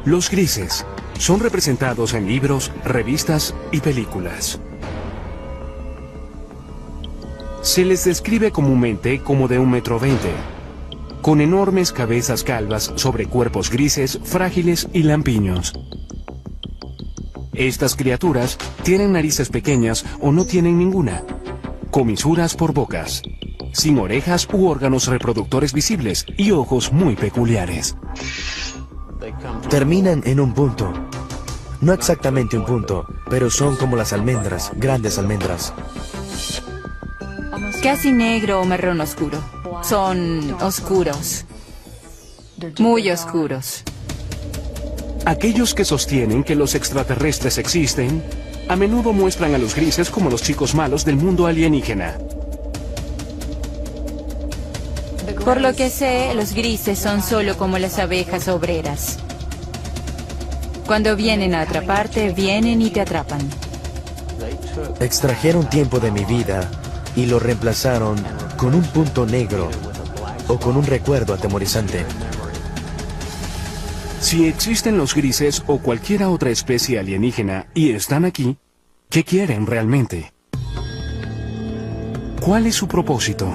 Los grises son representados en libros, revistas y películas. Se les describe comúnmente como de 1,20 m, con enormes cabezas calvas sobre cuerpos grises, frágiles y lampiños. Estas criaturas tienen narices pequeñas o no tienen ninguna, comisuras por bocas, sin orejas u órganos reproductores visibles y ojos muy peculiares. Terminan en un punto. No exactamente un punto, pero son como las almendras, grandes almendras. Casi negro o marrón oscuro. Son oscuros. Muy oscuros. Aquellos que sostienen que los extraterrestres existen, a menudo muestran a los grises como los chicos malos del mundo alienígena. Por lo que sé, los grises son solo como las abejas obreras. Cuando vienen a atraparte, vienen y te atrapan. Extrajeron tiempo de mi vida y lo reemplazaron con un punto negro o con un recuerdo atemorizante. Si existen los grises o cualquier otra especie alienígena y están aquí, ¿qué quieren realmente? ¿Cuál es su propósito?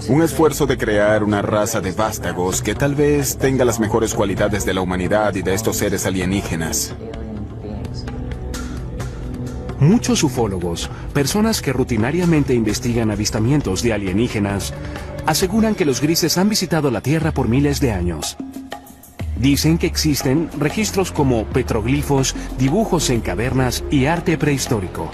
Un esfuerzo de crear una raza de vástagos que tal vez tenga las mejores cualidades de la humanidad y de estos seres alienígenas. Muchos ufólogos, personas que rutinariamente investigan avistamientos de alienígenas, aseguran que los grises han visitado la Tierra por miles de años. Dicen que existen registros como petroglifos, dibujos en cavernas y arte prehistórico.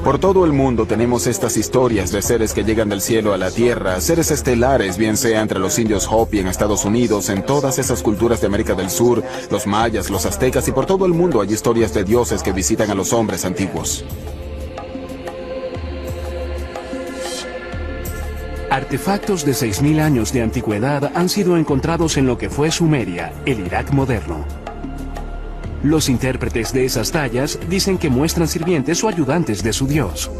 Por todo el mundo tenemos estas historias de seres que llegan del cielo a la tierra, seres estelares, bien sea entre los indios Hopi en Estados Unidos, en todas esas culturas de América del Sur, los mayas, los aztecas, y por todo el mundo hay historias de dioses que visitan a los hombres antiguos. Artefactos de 6.000 años de antigüedad han sido encontrados en lo que fue Sumeria, el Irak moderno. Los intérpretes de esas tallas dicen que muestran sirvientes o ayudantes de su dios.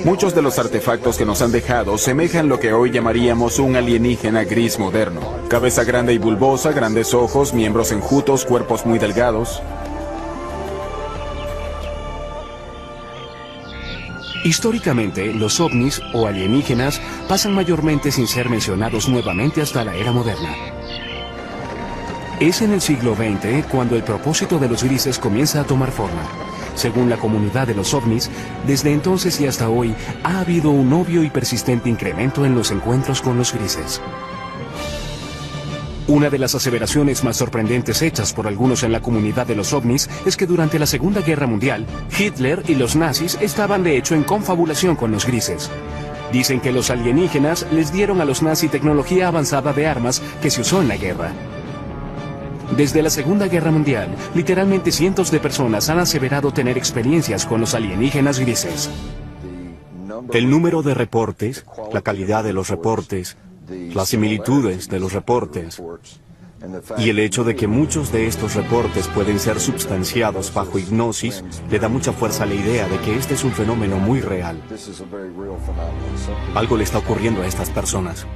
Muchos de los artefactos que nos han dejado semejan lo que hoy llamaríamos un alienígena gris moderno. Cabeza grande y bulbosa, grandes ojos, miembros enjutos, cuerpos muy delgados. Históricamente, los ovnis o alienígenas pasan mayormente sin ser mencionados nuevamente hasta la era moderna. Es en el siglo XX cuando el propósito de los grises comienza a tomar forma. Según la comunidad de los ovnis, desde entonces y hasta hoy ha habido un obvio y persistente incremento en los encuentros con los grises. Una de las aseveraciones más sorprendentes hechas por algunos en la comunidad de los ovnis es que durante la Segunda Guerra Mundial, Hitler y los nazis estaban de hecho en confabulación con los grises. Dicen que los alienígenas les dieron a los nazis tecnología avanzada de armas que se usó en la guerra. Desde la Segunda Guerra Mundial, literalmente cientos de personas han aseverado tener experiencias con los alienígenas grises. El número de reportes, la calidad de los reportes, las similitudes de los reportes y el hecho de que muchos de estos reportes pueden ser substanciados bajo hipnosis le da mucha fuerza a la idea de que este es un fenómeno muy real. Algo le está ocurriendo a estas personas.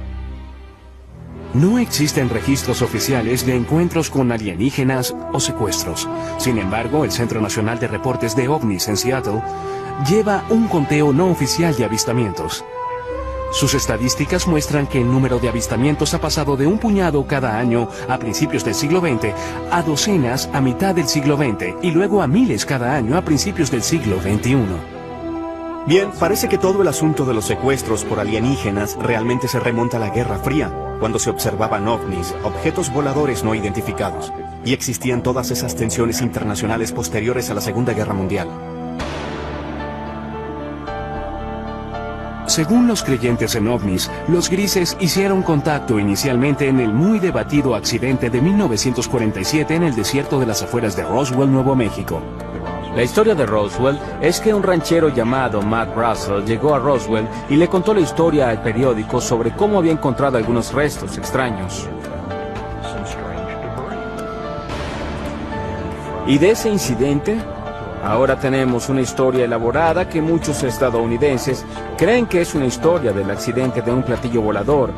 No existen registros oficiales de encuentros con alienígenas o secuestros. Sin embargo, el Centro Nacional de Reportes de OVNIs en Seattle lleva un conteo no oficial de avistamientos. Sus estadísticas muestran que el número de avistamientos ha pasado de un puñado cada año a principios del siglo XX a docenas a mitad del siglo XX y luego a miles cada año a principios del siglo XXI. Bien, parece que todo el asunto de los secuestros por alienígenas realmente se remonta a la Guerra Fría, cuando se observaban ovnis, objetos voladores no identificados, y existían todas esas tensiones internacionales posteriores a la Segunda Guerra Mundial. Según los creyentes en ovnis, los grises hicieron contacto inicialmente en el muy debatido accidente de 1947 en el desierto de las afueras de Roswell, Nuevo México. La historia de Roswell es que un ranchero llamado Matt Russell llegó a Roswell y le contó la historia al periódico sobre cómo había encontrado algunos restos extraños. Y de ese incidente, ahora tenemos una historia elaborada que muchos estadounidenses creen que es una historia del accidente de un platillo volador,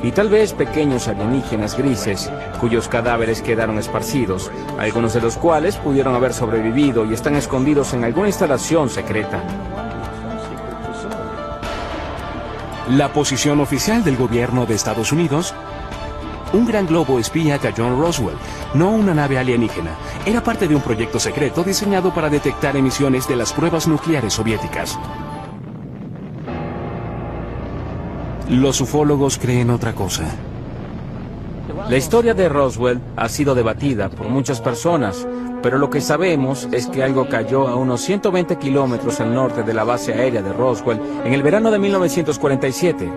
y tal vez pequeños alienígenas grises, cuyos cadáveres quedaron esparcidos, algunos de los cuales pudieron haber sobrevivido y están escondidos en alguna instalación secreta. La posición oficial del gobierno de Estados Unidos: un gran globo espía cayó en Roswell, no una nave alienígena. Era parte de un proyecto secreto diseñado para detectar emisiones de las pruebas nucleares soviéticas. Los ufólogos creen otra cosa. La historia de Roswell ha sido debatida por muchas personas, pero lo que sabemos es que algo cayó a unos 120 kilómetros al norte de la base aérea de Roswell en el verano de 1947.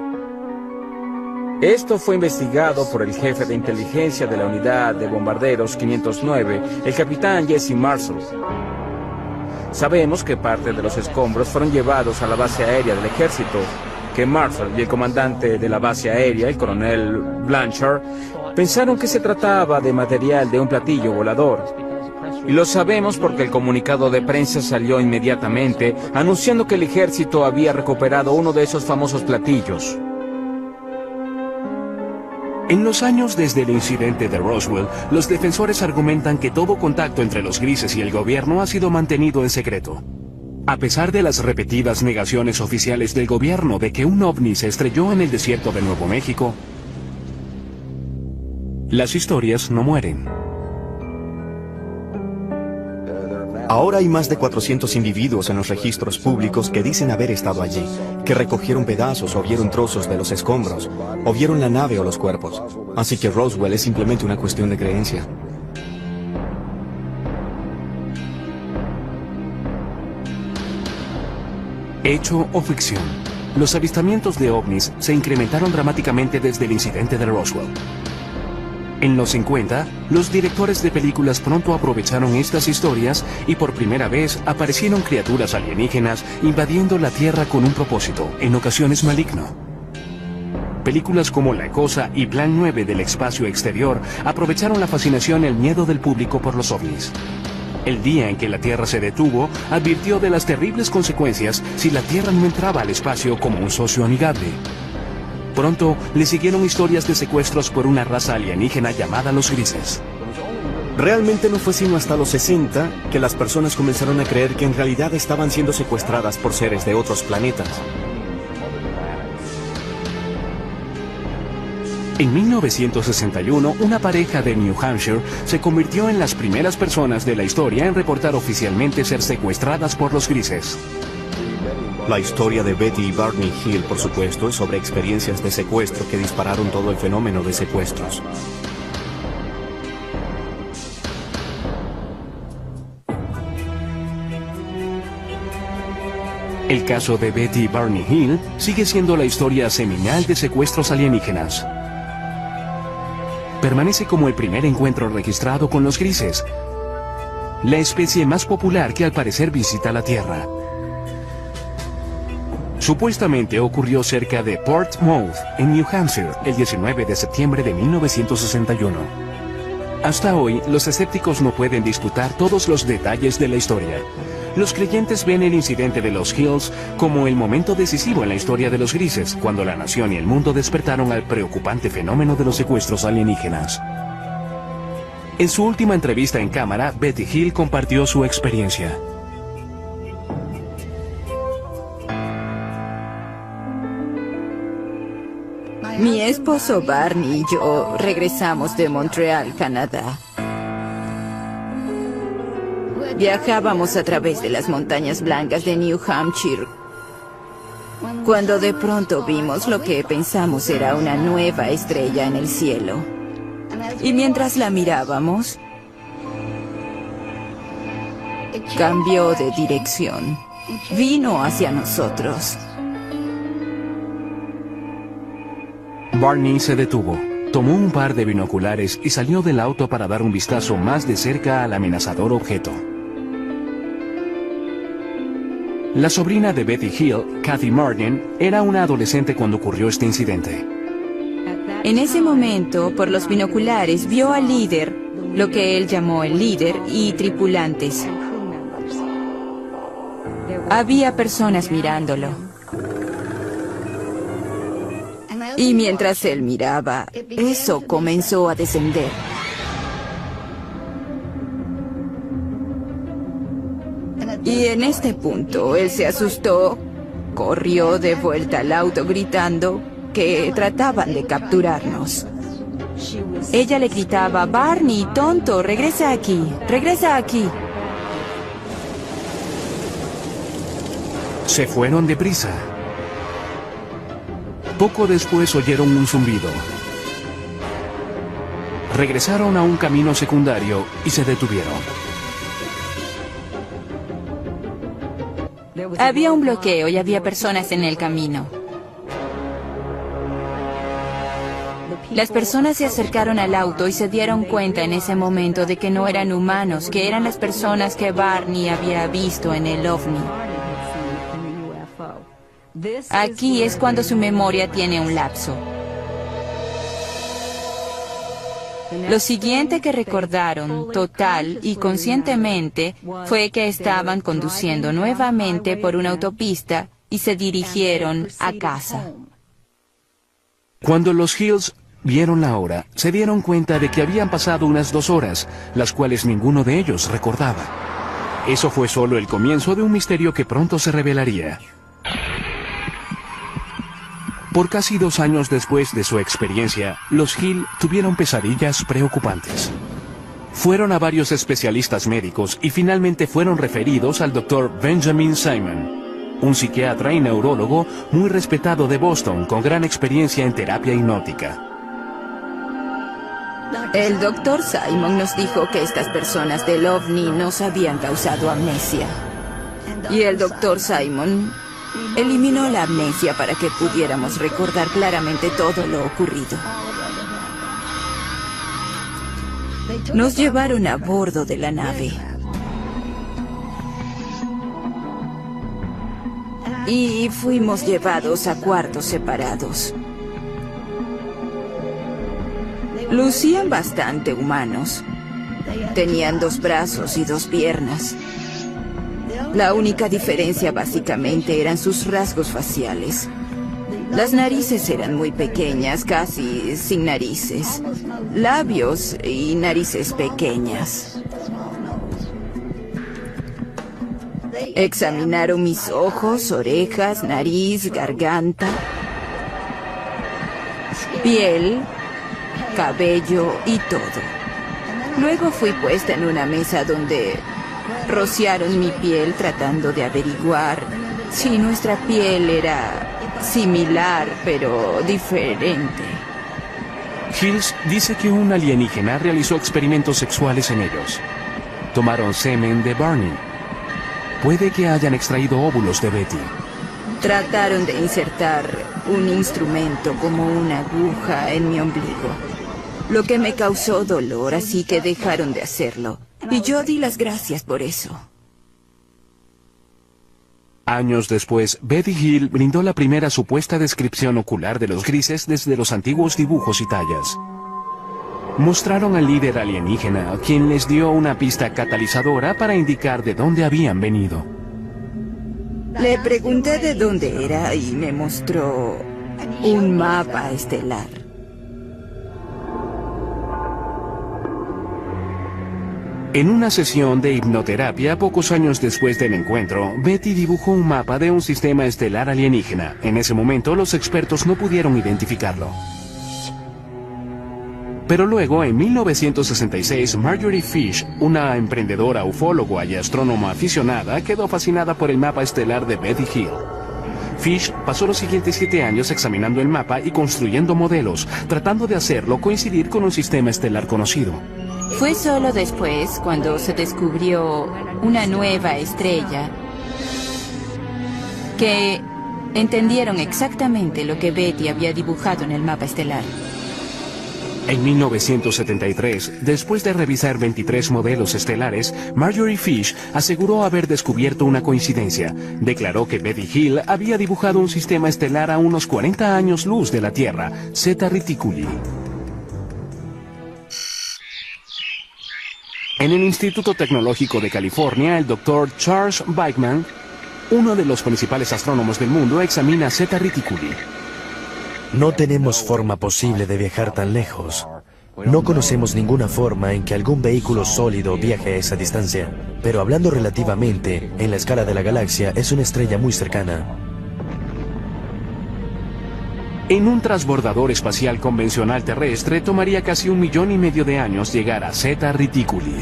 Esto fue investigado por el jefe de inteligencia de la unidad de bombarderos 509, el capitán Jesse Marshall. Sabemos que parte de los escombros fueron llevados a la base aérea del ejército, que Marshall y el comandante de la base aérea, el coronel Blanchard, pensaron que se trataba de material de un platillo volador. Y lo sabemos porque el comunicado de prensa salió inmediatamente, anunciando que el ejército había recuperado uno de esos famosos platillos. En los años desde el incidente de Roswell, los defensores argumentan que todo contacto entre los grises y el gobierno ha sido mantenido en secreto. A pesar de las repetidas negaciones oficiales del gobierno de que un ovni se estrelló en el desierto de Nuevo México, las historias no mueren. Ahora hay más de 400 individuos en los registros públicos que dicen haber estado allí, que recogieron pedazos o vieron trozos de los escombros, o vieron la nave o los cuerpos. Así que Roswell es simplemente una cuestión de creencia. Hecho o ficción, los avistamientos de ovnis se incrementaron dramáticamente desde el incidente de Roswell. En los 50, los directores de películas pronto aprovecharon estas historias y por primera vez aparecieron criaturas alienígenas invadiendo la Tierra con un propósito, en ocasiones maligno. Películas como La Cosa y Plan 9 del espacio exterior aprovecharon la fascinación y el miedo del público por los ovnis. El día en que la Tierra se detuvo, advirtió de las terribles consecuencias si la Tierra no entraba al espacio como un socio amigable. Pronto le siguieron historias de secuestros por una raza alienígena llamada los grises. Realmente no fue sino hasta los 60 que las personas comenzaron a creer que en realidad estaban siendo secuestradas por seres de otros planetas. En 1961, una pareja de New Hampshire se convirtió en las primeras personas de la historia en reportar oficialmente ser secuestradas por los grises. La historia de Betty y Barney Hill, por supuesto, es sobre experiencias de secuestro que dispararon todo el fenómeno de secuestros. El caso de Betty y Barney Hill sigue siendo la historia seminal de secuestros alienígenas. Permanece como el primer encuentro registrado con los grises, la especie más popular que al parecer visita la Tierra. Supuestamente ocurrió cerca de Portsmouth, en New Hampshire, el 19 de septiembre de 1961. Hasta hoy, los escépticos no pueden disputar todos los detalles de la historia. Los creyentes ven el incidente de los Hills como el momento decisivo en la historia de los grises, cuando la nación y el mundo despertaron al preocupante fenómeno de los secuestros alienígenas. En su última entrevista en cámara, Betty Hill compartió su experiencia. Mi esposo Barney y yo regresamos de Montreal, Canadá. Viajábamos a través de las montañas blancas de New Hampshire, cuando de pronto vimos lo que pensamos era una nueva estrella en el cielo. Y mientras la mirábamos, cambió de dirección. Vino hacia nosotros. Barney se detuvo, tomó un par de binoculares y salió del auto para dar un vistazo más de cerca al amenazador objeto. La sobrina de Betty Hill, Kathy Martin, era una adolescente cuando ocurrió este incidente. En ese momento, por los binoculares, vio al líder, lo que él llamó el líder, y tripulantes. Había personas mirándolo. Y mientras él miraba, eso comenzó a descender. Y en este punto, él se asustó, corrió de vuelta al auto gritando que trataban de capturarnos. Ella le gritaba: Barney, tonto, regresa aquí, regresa aquí. Se fueron deprisa. Poco después oyeron un zumbido. Regresaron a un camino secundario y se detuvieron. Había un bloqueo y había personas en el camino. Las personas se acercaron al auto y se dieron cuenta en ese momento de que no eran humanos, que eran las personas que Barney había visto en el ovni. Aquí es cuando su memoria tiene un lapso. Lo siguiente que recordaron, total y conscientemente, fue que estaban conduciendo nuevamente por una autopista y se dirigieron a casa. Cuando los Hills vieron la hora, se dieron cuenta de que habían pasado unas 2 horas, las cuales ninguno de ellos recordaba. Eso fue solo el comienzo de un misterio que pronto se revelaría. Por casi 2 años después de su experiencia, los Hill tuvieron pesadillas preocupantes. Fueron a varios especialistas médicos y finalmente fueron referidos al Dr. Benjamin Simon, un psiquiatra y neurólogo muy respetado de Boston con gran experiencia en terapia hipnótica. El Dr. Simon nos dijo que estas personas del ovni nos habían causado amnesia. Y el Dr. Simon eliminó la amnesia para que pudiéramos recordar claramente todo lo ocurrido. Nos llevaron a bordo de la nave. Y fuimos llevados a cuartos separados. Lucían bastante humanos. Tenían 2 brazos y 2 piernas. La única diferencia básicamente eran sus rasgos faciales. Las narices eran muy pequeñas, casi sin narices. Labios y narices pequeñas. Examinaron mis ojos, orejas, nariz, garganta, piel, cabello y todo. Luego fui puesta en una mesa donde rociaron mi piel tratando de averiguar si nuestra piel era similar pero diferente. Hills dice que un alienígena realizó experimentos sexuales en ellos. Tomaron semen de Barney. Puede que hayan extraído óvulos de Betty. Trataron de insertar un instrumento como una aguja en mi ombligo, lo que me causó dolor, así que dejaron de hacerlo. Y yo di las gracias por eso. Años después, Betty Hill brindó la primera supuesta descripción ocular de los grises desde los antiguos dibujos y tallas. Mostraron al líder alienígena, quien les dio una pista catalizadora para indicar de dónde habían venido. Le pregunté de dónde era y me mostró un mapa estelar. En una sesión de hipnoterapia, pocos años después del encuentro, Betty dibujó un mapa de un sistema estelar alienígena. En ese momento, los expertos no pudieron identificarlo. Pero luego, en 1966, Marjorie Fish, una emprendedora ufóloga y astrónoma aficionada, quedó fascinada por el mapa estelar de Betty Hill. Fish pasó los siguientes 7 años examinando el mapa y construyendo modelos, tratando de hacerlo coincidir con un sistema estelar conocido. Fue solo después, cuando se descubrió una nueva estrella, que entendieron exactamente lo que Betty había dibujado en el mapa estelar. En 1973, después de revisar 23 modelos estelares, Marjorie Fish aseguró haber descubierto una coincidencia. Declaró que Betty Hill había dibujado un sistema estelar a unos 40 años luz de la Tierra, Zeta Reticuli. En el Instituto Tecnológico de California, el Dr. Charles Bachman, uno de los principales astrónomos del mundo, examina Zeta Reticuli. No tenemos forma posible de viajar tan lejos. No conocemos ninguna forma en que algún vehículo sólido viaje a esa distancia. Pero hablando relativamente, en la escala de la galaxia, es una estrella muy cercana. En un transbordador espacial convencional terrestre tomaría casi 1,5 millones de años llegar a Zeta Reticuli.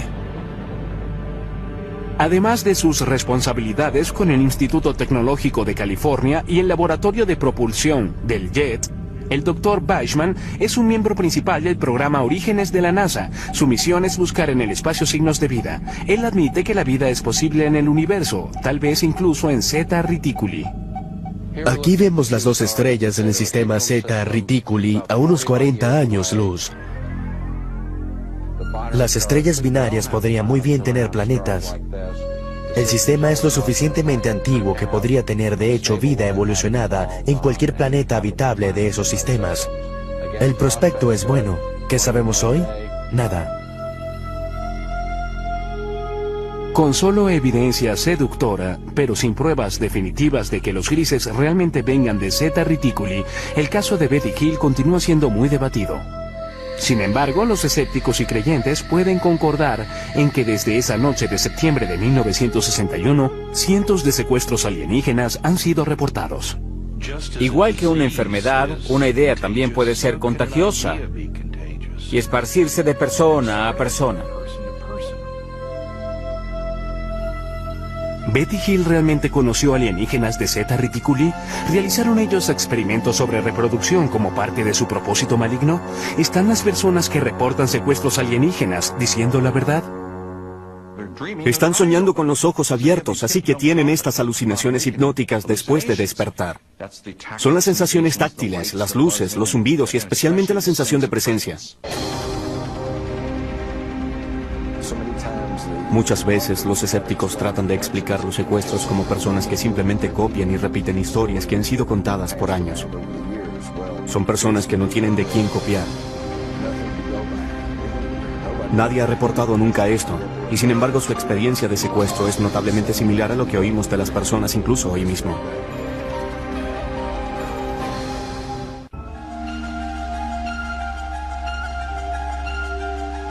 Además de sus responsabilidades con el Instituto Tecnológico de California y el Laboratorio de Propulsión del JET, el Dr. Weissman es un miembro principal del programa Orígenes de la NASA. Su misión es buscar en el espacio signos de vida. Él admite que la vida es posible en el universo, tal vez incluso en Zeta Reticuli. Aquí vemos las dos estrellas en el sistema Zeta Reticuli a unos 40 años luz. Las estrellas binarias podrían muy bien tener planetas. El sistema es lo suficientemente antiguo que podría tener de hecho vida evolucionada en cualquier planeta habitable de esos sistemas. El prospecto es bueno. ¿Qué sabemos hoy? Nada. Con solo evidencia seductora, pero sin pruebas definitivas de que los grises realmente vengan de Zeta Reticuli, el caso de Betty Hill continúa siendo muy debatido. Sin embargo, los escépticos y creyentes pueden concordar en que desde esa noche de septiembre de 1961, cientos de secuestros alienígenas han sido reportados. Igual que una enfermedad, una idea también puede ser contagiosa y esparcirse de persona a persona. ¿Betty Hill realmente conoció alienígenas de Zeta Reticuli? ¿Realizaron ellos experimentos sobre reproducción como parte de su propósito maligno? ¿Están las personas que reportan secuestros alienígenas diciendo la verdad? Están soñando con los ojos abiertos, así que tienen estas alucinaciones hipnóticas después de despertar. Son las sensaciones táctiles, las luces, los zumbidos y especialmente la sensación de presencia. Muchas veces los escépticos tratan de explicar los secuestros como personas que simplemente copian y repiten historias que han sido contadas por años. Son personas que no tienen de quién copiar. Nadie ha reportado nunca esto, y sin embargo su experiencia de secuestro es notablemente similar a lo que oímos de las personas incluso hoy mismo.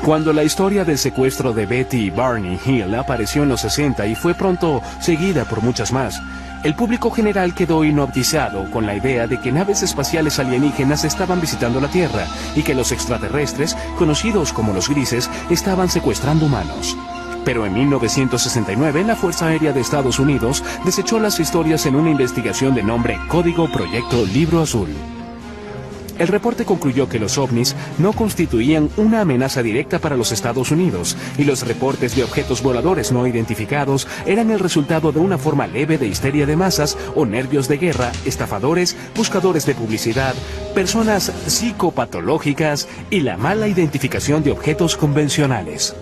Cuando la historia del secuestro de Betty y Barney Hill apareció en los 60 y fue pronto seguida por muchas más, el público general quedó hipnotizado con la idea de que naves espaciales alienígenas estaban visitando la Tierra y que los extraterrestres, conocidos como los grises, estaban secuestrando humanos. Pero en 1969, la Fuerza Aérea de Estados Unidos desechó las historias en una investigación de nombre Código Proyecto Libro Azul. El reporte concluyó que los ovnis no constituían una amenaza directa para los Estados Unidos y los reportes de objetos voladores no identificados eran el resultado de una forma leve de histeria de masas o nervios de guerra, estafadores, buscadores de publicidad, personas psicopatológicas y la mala identificación de objetos convencionales.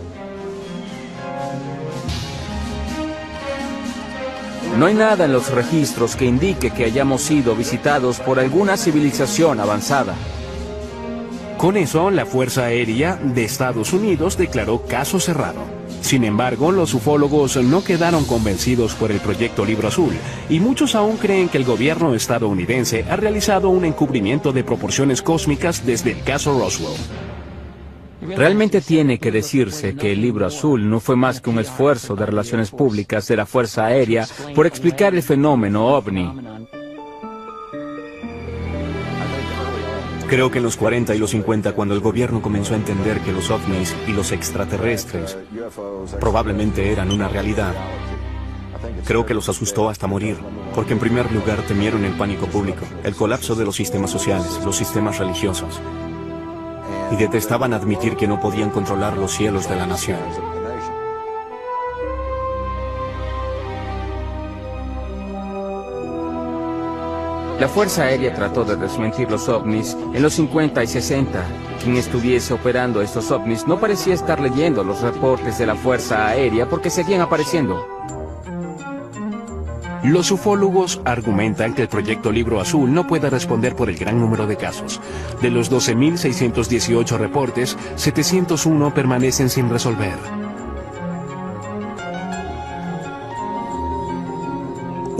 No hay nada en los registros que indique que hayamos sido visitados por alguna civilización avanzada. Con eso, la Fuerza Aérea de Estados Unidos declaró caso cerrado. Sin embargo, los ufólogos no quedaron convencidos por el Proyecto Libro Azul, y muchos aún creen que el gobierno estadounidense ha realizado un encubrimiento de proporciones cósmicas desde el caso Roswell. Realmente tiene que decirse que el Libro Azul no fue más que un esfuerzo de relaciones públicas de la Fuerza Aérea por explicar el fenómeno ovni. Creo que en los 40 y los 50, cuando el gobierno comenzó a entender que los ovnis y los extraterrestres probablemente eran una realidad, creo que los asustó hasta morir, porque en primer lugar temieron el pánico público, el colapso de los sistemas sociales, los sistemas religiosos, y detestaban admitir que no podían controlar los cielos de la nación. La Fuerza Aérea trató de desmentir los ovnis en los 50 y 60. Quien estuviese operando estos ovnis no parecía estar leyendo los reportes de la Fuerza Aérea porque seguían apareciendo. Los ufólogos argumentan que el Proyecto Libro Azul no puede responder por el gran número de casos. De los 12.618 reportes, 701 permanecen sin resolver.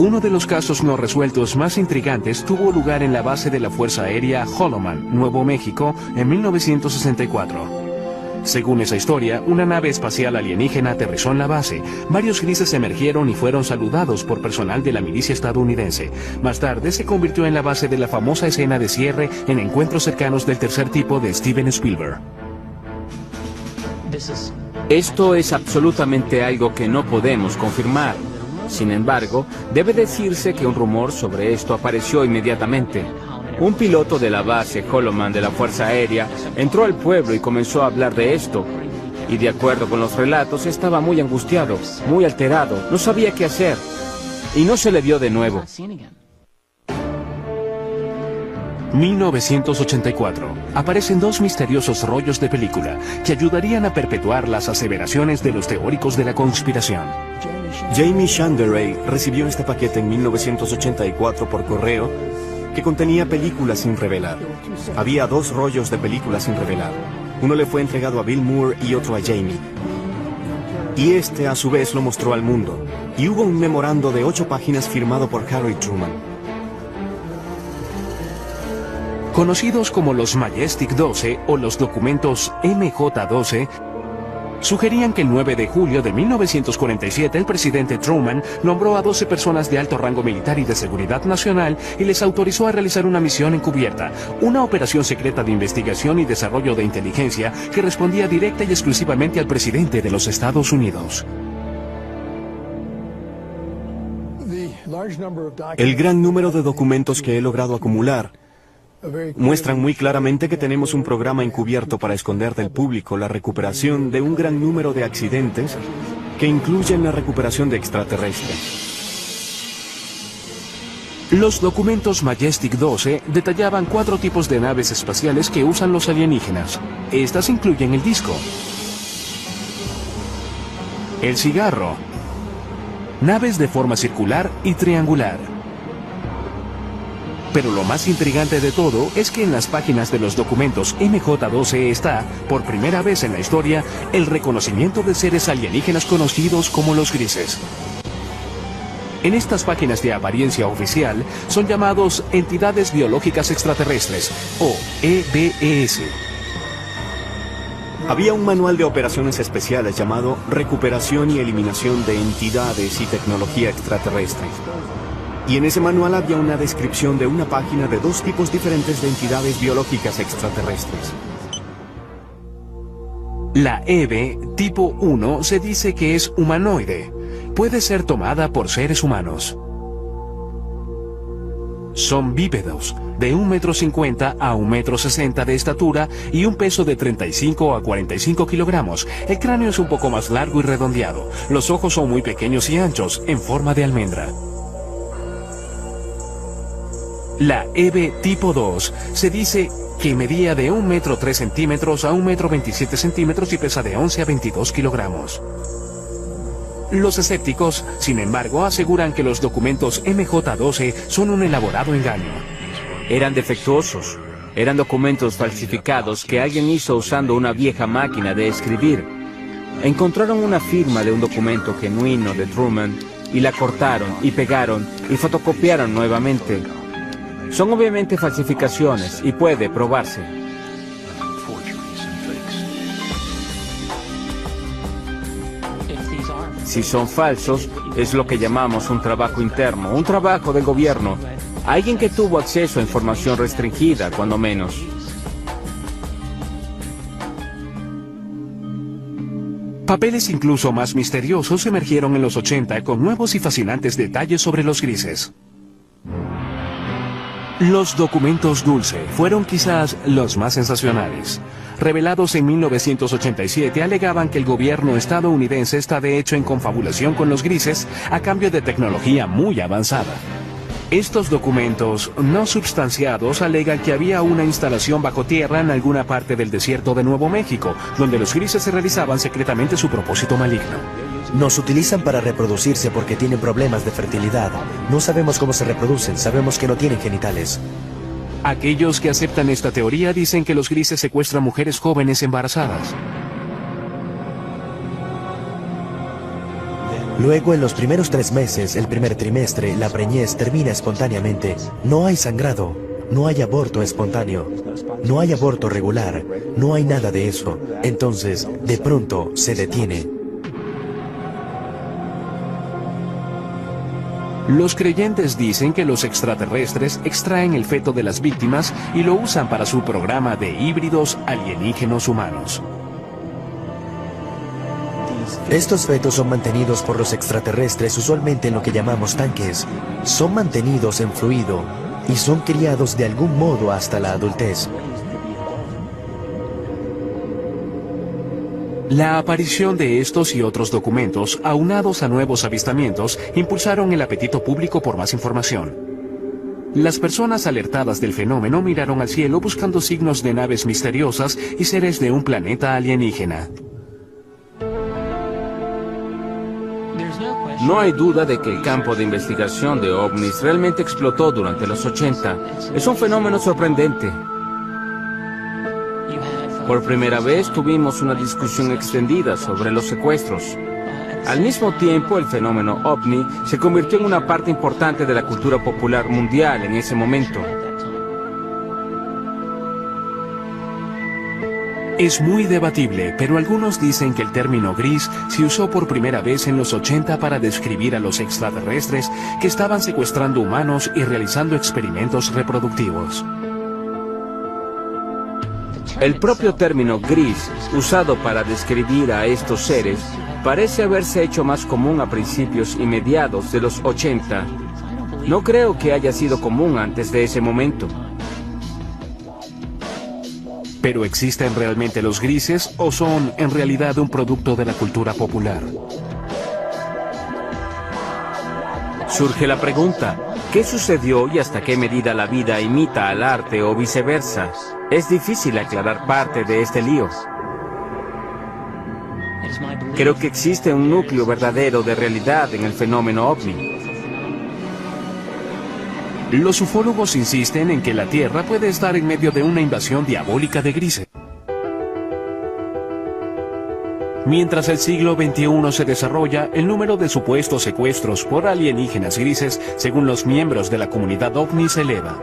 Uno de los casos no resueltos más intrigantes tuvo lugar en la base de la Fuerza Aérea Holloman, Nuevo México, en 1964. Según esa historia, una nave espacial alienígena aterrizó en la base. Varios grises emergieron y fueron saludados por personal de la milicia estadounidense. Más tarde se convirtió en la base de la famosa escena de cierre en Encuentros cercanos del tercer tipo de Steven Spielberg. Esto es absolutamente algo que no podemos confirmar. Sin embargo, debe decirse que un rumor sobre esto apareció inmediatamente. Un piloto de la base Holloman de la Fuerza Aérea entró al pueblo y comenzó a hablar de esto. Y de acuerdo con los relatos, estaba muy angustiado, muy alterado, no sabía qué hacer. Y no se le vio de nuevo. 1984. Aparecen dos misteriosos rollos de película que ayudarían a perpetuar las aseveraciones de los teóricos de la conspiración. Jamie Shanderay recibió este paquete en 1984 por correo que contenía películas sin revelar. Había dos rollos de películas sin revelar. Uno le fue entregado a Bill Moore y otro a Jamie. Y este a su vez lo mostró al mundo. Y hubo un memorando de 8 páginas firmado por Harry Truman. Conocidos como los Majestic 12 o los documentos MJ-12, sugerían que el 9 de julio de 1947 el presidente Truman nombró a 12 personas de alto rango militar y de seguridad nacional y les autorizó a realizar una misión encubierta, una operación secreta de investigación y desarrollo de inteligencia que respondía directa y exclusivamente al presidente de los Estados Unidos. El gran número de documentos que he logrado acumular muestran muy claramente que tenemos un programa encubierto para esconder del público la recuperación de un gran número de accidentes que incluyen la recuperación de extraterrestres. Los documentos Majestic 12 detallaban 4 tipos de naves espaciales que usan los alienígenas. Estas incluyen el disco, el cigarro, naves de forma circular y triangular. Pero lo más intrigante de todo es que en las páginas de los documentos MJ-12 está, por primera vez en la historia, el reconocimiento de seres alienígenas conocidos como los grises. En estas páginas de apariencia oficial son llamados entidades biológicas extraterrestres, o EBES. Había un manual de operaciones especiales llamado Recuperación y Eliminación de Entidades y Tecnología Extraterrestre. Y en ese manual había una descripción de una página de 2 tipos diferentes de entidades biológicas extraterrestres. La EBE tipo 1 se dice que es humanoide. Puede ser tomada por seres humanos. Son bípedos, de 1,50 m a 1,60 m de estatura y un peso de 35 a 45 kilogramos. El cráneo es un poco más largo y redondeado. Los ojos son muy pequeños y anchos, en forma de almendra. La EBE tipo 2 se dice que medía de 1,03 m a 1,27 m y pesa de 11 a 22 kilogramos. Los escépticos, sin embargo, aseguran que los documentos MJ-12 son un elaborado engaño. Eran defectuosos. Eran documentos falsificados que alguien hizo usando una vieja máquina de escribir. Encontraron una firma de un documento genuino de Truman y la cortaron y pegaron y fotocopiaron nuevamente. Son obviamente falsificaciones y puede probarse. Si son falsos, es lo que llamamos un trabajo interno, un trabajo del gobierno. Alguien que tuvo acceso a información restringida, cuando menos. Papeles incluso más misteriosos emergieron en los 80 con nuevos y fascinantes detalles sobre los grises. Los documentos Dulce fueron quizás los más sensacionales. Revelados en 1987, alegaban que el gobierno estadounidense está de hecho en confabulación con los grises a cambio de tecnología muy avanzada. Estos documentos no substanciados alegan que había una instalación bajo tierra en alguna parte del desierto de Nuevo México, donde los grises se realizaban secretamente su propósito maligno. Nos utilizan para reproducirse porque tienen problemas de fertilidad. No sabemos cómo se reproducen, sabemos que no tienen genitales. Aquellos que aceptan esta teoría dicen que los grises secuestran mujeres jóvenes embarazadas. Luego, en los primeros 3 meses, el primer trimestre, la preñez termina espontáneamente. No hay sangrado, no hay aborto espontáneo, no hay aborto regular, no hay nada de eso. Entonces, de pronto, se detiene. Los creyentes dicen que los extraterrestres extraen el feto de las víctimas y lo usan para su programa de híbridos alienígenos humanos. Estos fetos son mantenidos por los extraterrestres usualmente en lo que llamamos tanques. Son mantenidos en fluido y son criados de algún modo hasta la adultez. La aparición de estos y otros documentos, aunados a nuevos avistamientos, impulsaron el apetito público por más información. Las personas alertadas del fenómeno miraron al cielo buscando signos de naves misteriosas y seres de un planeta alienígena. No hay duda de que el campo de investigación de ovnis realmente explotó durante los 80. Es un fenómeno sorprendente. Por primera vez tuvimos una discusión extendida sobre los secuestros. Al mismo tiempo, el fenómeno ovni se convirtió en una parte importante de la cultura popular mundial en ese momento. Es muy debatible, pero algunos dicen que el término gris se usó por primera vez en los 80 para describir a los extraterrestres que estaban secuestrando humanos y realizando experimentos reproductivos. El propio término gris, usado para describir a estos seres, parece haberse hecho más común a principios y mediados de los 80. No creo que haya sido común antes de ese momento. ¿Pero existen realmente los grises o son en realidad un producto de la cultura popular? Surge la pregunta, ¿qué sucedió y hasta qué medida la vida imita al arte o viceversa? Es difícil aclarar parte de este lío. Creo que existe un núcleo verdadero de realidad en el fenómeno ovni. Los ufólogos insisten en que la Tierra puede estar en medio de una invasión diabólica de grises. Mientras el siglo XXI se desarrolla, el número de supuestos secuestros por alienígenas grises, según los miembros de la comunidad ovni, se eleva.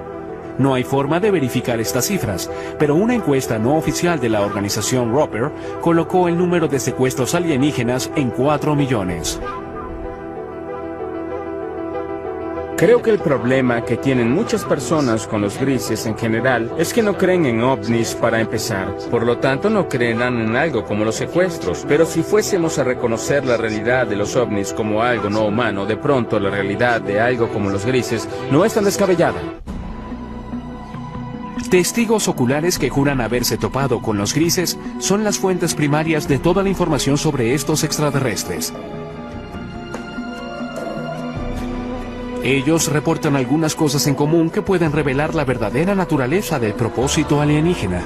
No hay forma de verificar estas cifras, pero una encuesta no oficial de la organización Roper colocó el número de secuestros alienígenas en 4 millones. Creo que el problema que tienen muchas personas con los grises en general es que no creen en ovnis para empezar. Por lo tanto, no creerán en algo como los secuestros. Pero si fuésemos a reconocer la realidad de los ovnis como algo no humano, de pronto la realidad de algo como los grises no es tan descabellada. Testigos oculares que juran haberse topado con los grises son las fuentes primarias de toda la información sobre estos extraterrestres. Ellos reportan algunas cosas en común que pueden revelar la verdadera naturaleza del propósito alienígena.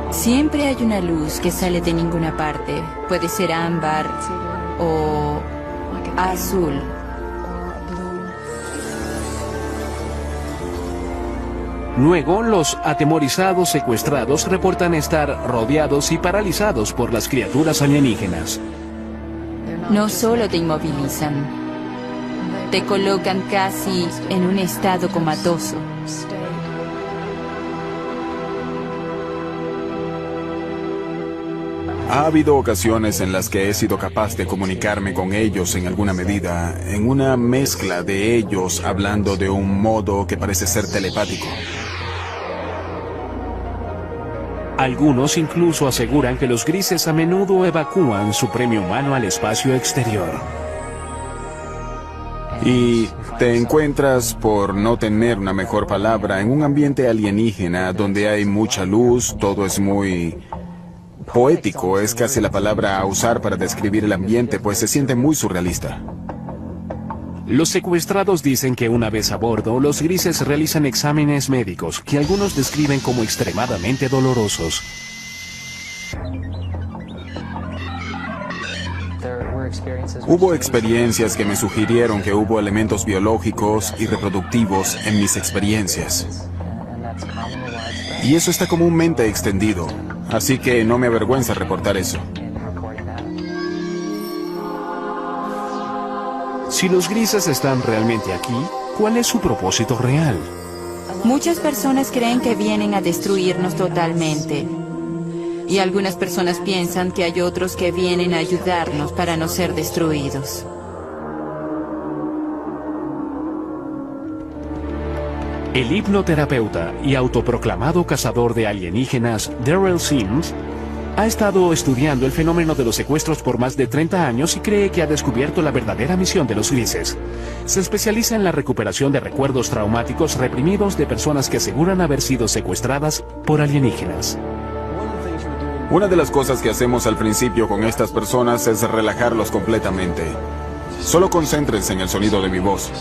Siempre hay una luz que sale de ninguna parte. Puede ser ámbar o azul. Luego, los atemorizados secuestrados reportan estar rodeados y paralizados por las criaturas alienígenas. No solo te inmovilizan, te colocan casi en un estado comatoso. Ha habido ocasiones en las que he sido capaz de comunicarme con ellos en alguna medida, en una mezcla de ellos hablando de un modo que parece ser telepático. Algunos incluso aseguran que los grises a menudo evacúan su premio humano al espacio exterior. Y te encuentras, por no tener una mejor palabra, en un ambiente alienígena donde hay mucha luz, todo es muy poético, es casi la palabra a usar para describir el ambiente, pues se siente muy surrealista. Los secuestrados dicen que una vez a bordo, los grises realizan exámenes médicos que algunos describen como extremadamente dolorosos. Hubo experiencias que me sugirieron que hubo elementos biológicos y reproductivos en mis experiencias. Y eso está comúnmente extendido, así que no me avergüenza reportar eso. Si los grises están realmente aquí, ¿cuál es su propósito real? Muchas personas creen que vienen a destruirnos totalmente. Y algunas personas piensan que hay otros que vienen a ayudarnos para no ser destruidos. El hipnoterapeuta y autoproclamado cazador de alienígenas, Darrell Sims, ha estado estudiando el fenómeno de los secuestros por más de 30 años y cree que ha descubierto la verdadera misión de los grises. Se especializa en la recuperación de recuerdos traumáticos reprimidos de personas que aseguran haber sido secuestradas por alienígenas. Una de las cosas que hacemos al principio con estas personas es relajarlos completamente. Solo concéntrense en el sonido de mi voz.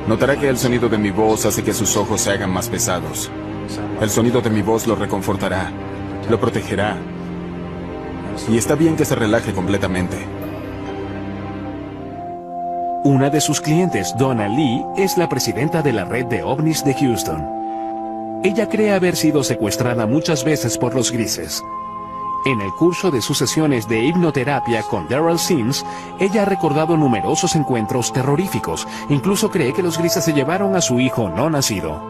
Notará que el sonido de mi voz hace que sus ojos se hagan más pesados. El sonido de mi voz lo reconfortará, lo protegerá. Y está bien que se relaje completamente. Una de sus clientes, Donna Lee, es la presidenta de la red de ovnis de Houston. Ella cree haber sido secuestrada muchas veces por los grises. En el curso de sus sesiones de hipnoterapia con Darrell Sims, ella ha recordado numerosos encuentros terroríficos. Incluso cree que los grises se llevaron a su hijo no nacido.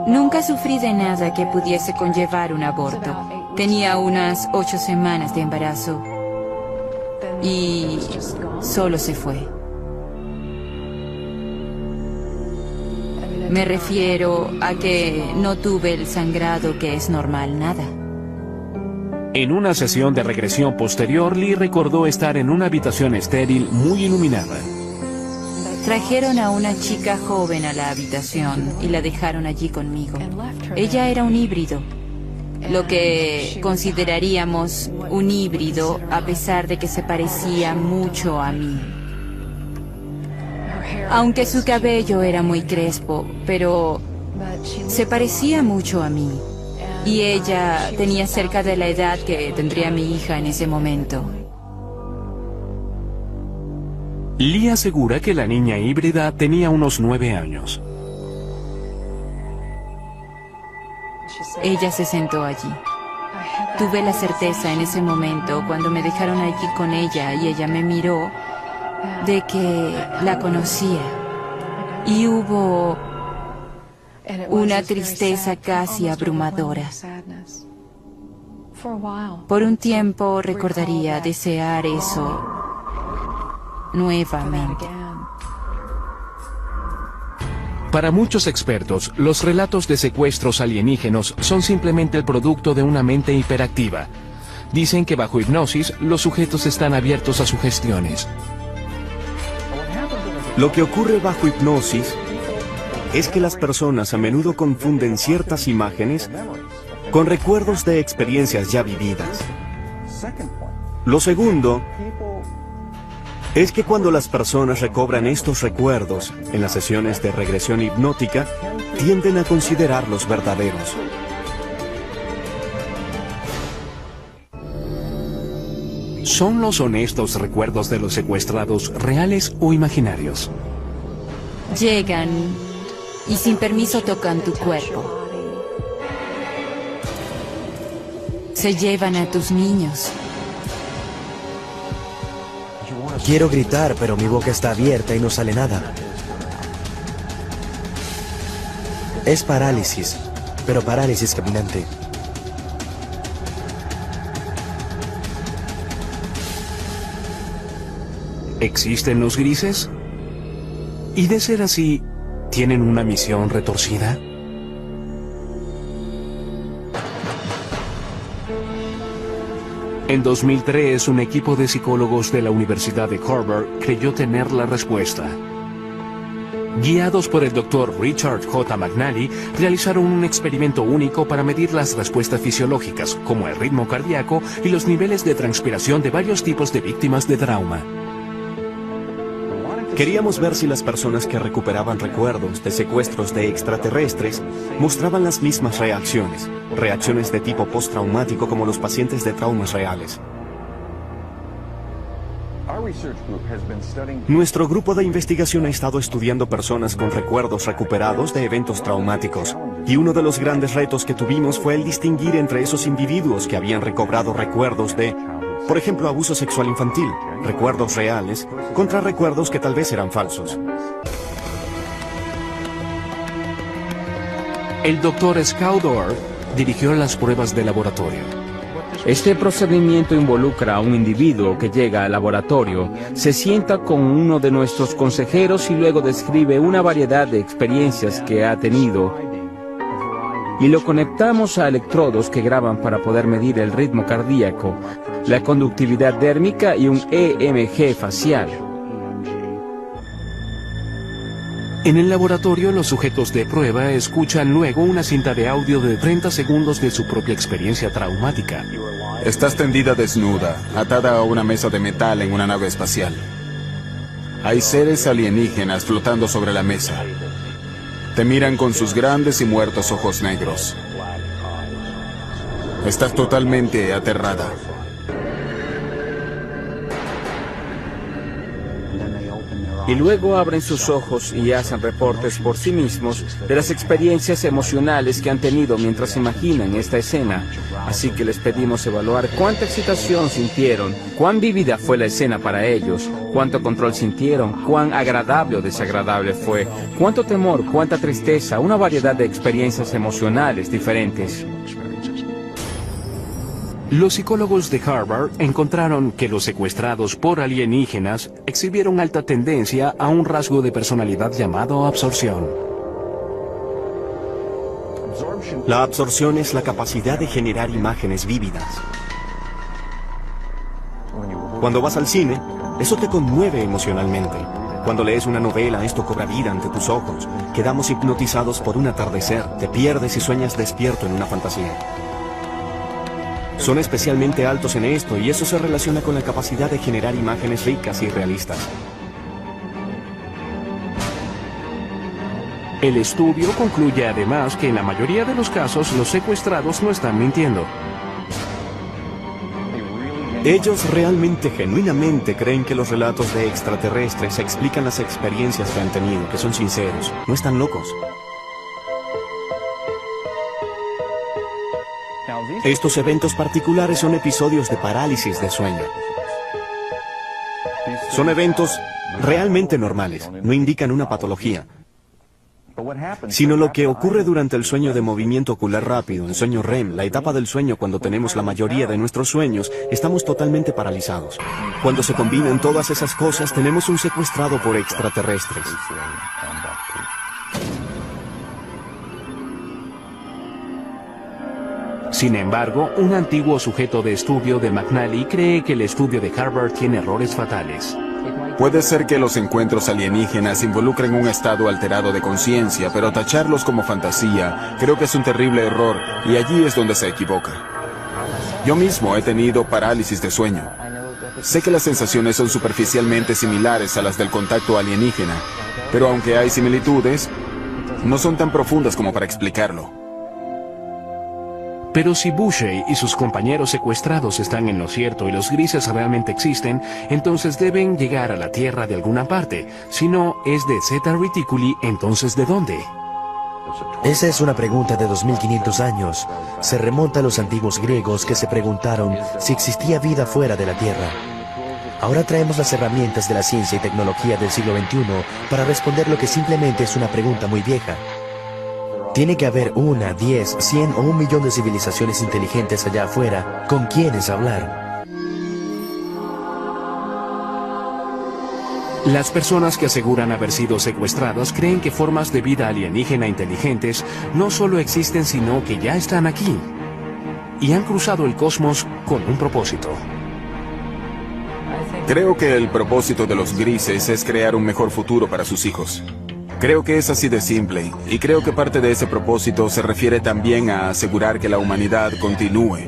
Nunca sufrí de nada que pudiese conllevar un aborto. Tenía unas 8 semanas de embarazo. Y solo se fue. Me refiero a que no tuve el sangrado que es normal, nada. En una sesión de regresión posterior, Lee recordó estar en una habitación estéril muy iluminada. Trajeron a una chica joven a la habitación y la dejaron allí conmigo. Ella era un híbrido, lo que consideraríamos un híbrido a pesar de que se parecía mucho a mí. Aunque su cabello era muy crespo, pero se parecía mucho a mí. Y ella tenía cerca de la edad que tendría mi hija en ese momento. Lee asegura que la niña híbrida tenía unos 9 años. Ella se sentó allí. Tuve la certeza en ese momento, cuando me dejaron allí con ella y ella me miró, de que la conocía. Y hubo una tristeza casi abrumadora. Por un tiempo recordaría desear eso nuevamente. Para muchos expertos, los relatos de secuestros alienígenos son simplemente el producto de una mente hiperactiva. Dicen que bajo hipnosis, los sujetos están abiertos a sugestiones. Lo que ocurre bajo hipnosis es que las personas a menudo confunden ciertas imágenes con recuerdos de experiencias ya vividas. Lo segundo es que cuando las personas recobran estos recuerdos en las sesiones de regresión hipnótica, tienden a considerarlos verdaderos. ¿Son los honestos recuerdos de los secuestrados reales o imaginarios? Llegan y sin permiso tocan tu cuerpo. Se llevan a tus niños. Quiero gritar, pero mi boca está abierta y no sale nada. Es parálisis, pero parálisis caminante. ¿Existen los grises? Y de ser así, ¿tienen una misión retorcida? En 2003, un equipo de psicólogos de la Universidad de Harvard creyó tener la respuesta. Guiados por el Dr. Richard J. McNally, realizaron un experimento único para medir las respuestas fisiológicas, como el ritmo cardíaco y los niveles de transpiración de varios tipos de víctimas de trauma. Queríamos ver si las personas que recuperaban recuerdos de secuestros de extraterrestres mostraban las mismas reacciones de tipo postraumático como los pacientes de traumas reales. Nuestro grupo de investigación ha estado estudiando personas con recuerdos recuperados de eventos traumáticos, y uno de los grandes retos que tuvimos fue el distinguir entre esos individuos que habían recobrado recuerdos de Por ejemplo, abuso sexual infantil, recuerdos reales contra recuerdos que tal vez eran falsos. El Dr. Skaldor dirigió las pruebas de laboratorio. Este procedimiento involucra a un individuo que llega al laboratorio, se sienta con uno de nuestros consejeros y luego describe una variedad de experiencias que ha tenido y lo conectamos a electrodos que graban para poder medir el ritmo cardíaco, la conductividad dérmica y un EMG facial. En el laboratorio, los sujetos de prueba escuchan luego una cinta de audio de 30 segundos de su propia experiencia traumática. Estás tendida desnuda, atada a una mesa de metal en una nave espacial. Hay seres alienígenas flotando sobre la mesa. Te miran con sus grandes y muertos ojos negros. Estás totalmente aterrada. Y luego abren sus ojos y hacen reportes por sí mismos de las experiencias emocionales que han tenido mientras imaginan esta escena. Así que les pedimos evaluar cuánta excitación sintieron, cuán vívida fue la escena para ellos, cuánto control sintieron, cuán agradable o desagradable fue, cuánto temor, cuánta tristeza, una variedad de experiencias emocionales diferentes. Los psicólogos de Harvard encontraron que los secuestrados por alienígenas exhibieron alta tendencia a un rasgo de personalidad llamado absorción. La absorción es la capacidad de generar imágenes vívidas. Cuando vas al cine, eso te conmueve emocionalmente. Cuando lees una novela, esto cobra vida ante tus ojos. Quedamos hipnotizados por un atardecer, te pierdes y sueñas despierto en una fantasía. Son especialmente altos en esto y eso se relaciona con la capacidad de generar imágenes ricas y realistas. El estudio concluye además que en la mayoría de los casos los secuestrados no están mintiendo. Ellos realmente, genuinamente creen que los relatos de extraterrestres explican las experiencias que han tenido, que son sinceros, no están locos. Estos eventos particulares son episodios de parálisis de sueño. Son eventos realmente normales, no indican una patología, sino lo que ocurre durante el sueño de movimiento ocular rápido, el sueño REM, la etapa del sueño cuando tenemos la mayoría de nuestros sueños, estamos totalmente paralizados. Cuando se combinan todas esas cosas, tenemos un secuestrado por extraterrestres. Sin embargo, un antiguo sujeto de estudio de McNally cree que el estudio de Harvard tiene errores fatales. Puede ser que los encuentros alienígenas involucren un estado alterado de conciencia, pero tacharlos como fantasía creo que es un terrible error y allí es donde se equivoca. Yo mismo he tenido parálisis de sueño. Sé que las sensaciones son superficialmente similares a las del contacto alienígena, pero aunque hay similitudes, no son tan profundas como para explicarlo. Pero si Boucher y sus compañeros secuestrados están en lo cierto y los grises realmente existen, entonces deben llegar a la Tierra de alguna parte. Si no es de Zeta Reticuli, entonces ¿de dónde? Esa es una pregunta de 2500 años. Se remonta a los antiguos griegos que se preguntaron si existía vida fuera de la Tierra. Ahora traemos las herramientas de la ciencia y tecnología del siglo XXI para responder lo que simplemente es una pregunta muy vieja. Tiene que haber 1, 10, 100 o 1.000.000 de civilizaciones inteligentes allá afuera con quienes hablar. Las personas que aseguran haber sido secuestradas creen que formas de vida alienígena inteligentes no solo existen, sino que ya están aquí y han cruzado el cosmos con un propósito. Creo que el propósito de los grises es crear un mejor futuro para sus hijos. Creo que es así de simple, y creo que parte de ese propósito se refiere también a asegurar que la humanidad continúe.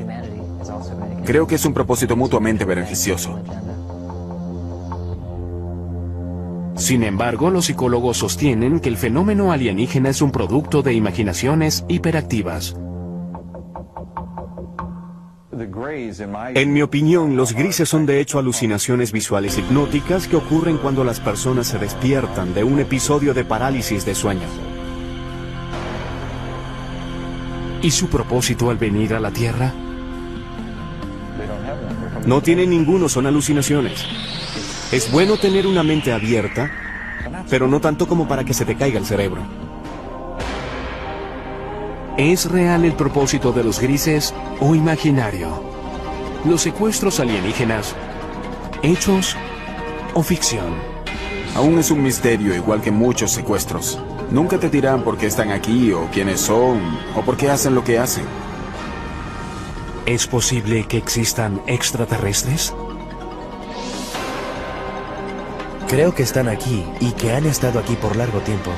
Creo que es un propósito mutuamente beneficioso. Sin embargo, los psicólogos sostienen que el fenómeno alienígena es un producto de imaginaciones hiperactivas. En mi opinión, los grises son de hecho alucinaciones visuales hipnóticas que ocurren cuando las personas se despiertan de un episodio de parálisis de sueño. ¿Y su propósito al venir a la Tierra? No tienen ninguno, son alucinaciones. Es bueno tener una mente abierta, pero no tanto como para que se te caiga el cerebro. ¿Es real el propósito de los grises o imaginario? ¿Los secuestros alienígenas, hechos o ficción? Aún es un misterio, igual que muchos secuestros. Nunca te dirán por qué están aquí, o quiénes son, o por qué hacen lo que hacen. ¿Es posible que existan extraterrestres? Creo que están aquí y que han estado aquí por largo tiempo.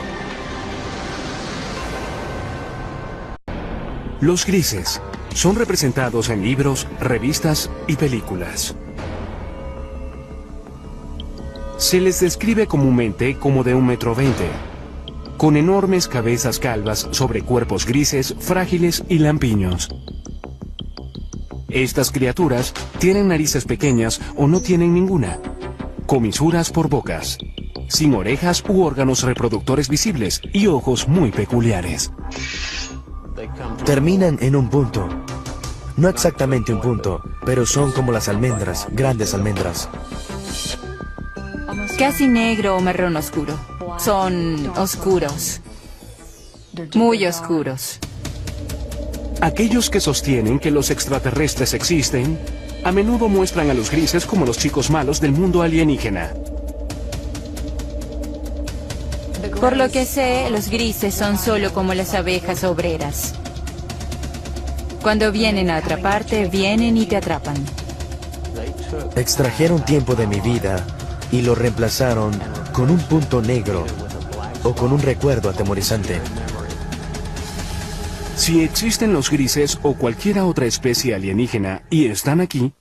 Los grises son representados en libros, revistas y películas. Se les describe comúnmente como de 1,20 m, con enormes cabezas calvas sobre cuerpos grises, frágiles y lampiños. Estas criaturas tienen narices pequeñas o no tienen ninguna, comisuras por bocas, sin orejas u órganos reproductores visibles y ojos muy peculiares. Terminan en un punto. No exactamente un punto, pero son como las almendras, grandes almendras. Casi negro o marrón oscuro. Son oscuros. Muy oscuros. Aquellos que sostienen que los extraterrestres existen, a menudo muestran a los grises como los chicos malos del mundo alienígena. Por lo que sé, los grises son solo como las abejas obreras. Cuando vienen a atraparte, vienen y te atrapan. Extrajeron tiempo de mi vida y lo reemplazaron con un punto negro o con un recuerdo atemorizante. Si existen los grises o cualquier otra especie alienígena y están aquí,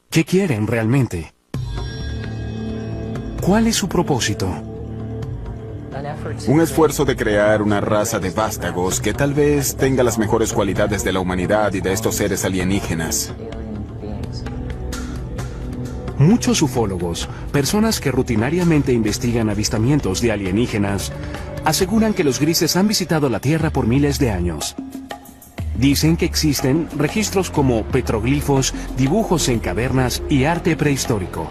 ¿qué quieren realmente? ¿Cuál es su propósito? Un esfuerzo de crear una raza de vástagos que tal vez tenga las mejores cualidades de la humanidad y de estos seres alienígenas. Muchos ufólogos, personas que rutinariamente investigan avistamientos de alienígenas, aseguran que los grises han visitado la Tierra por miles de años. Dicen que existen registros como petroglifos, dibujos en cavernas y arte prehistórico.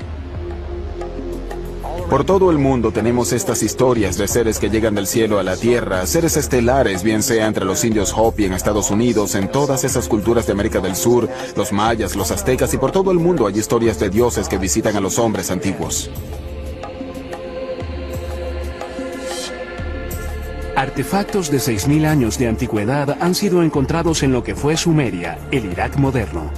Por todo el mundo tenemos estas historias de seres que llegan del cielo a la tierra, seres estelares, bien sea entre los indios Hopi en Estados Unidos, en todas esas culturas de América del Sur, los mayas, los aztecas, y por todo el mundo hay historias de dioses que visitan a los hombres antiguos. Artefactos de 6.000 años de antigüedad han sido encontrados en lo que fue Sumeria, el Irak moderno.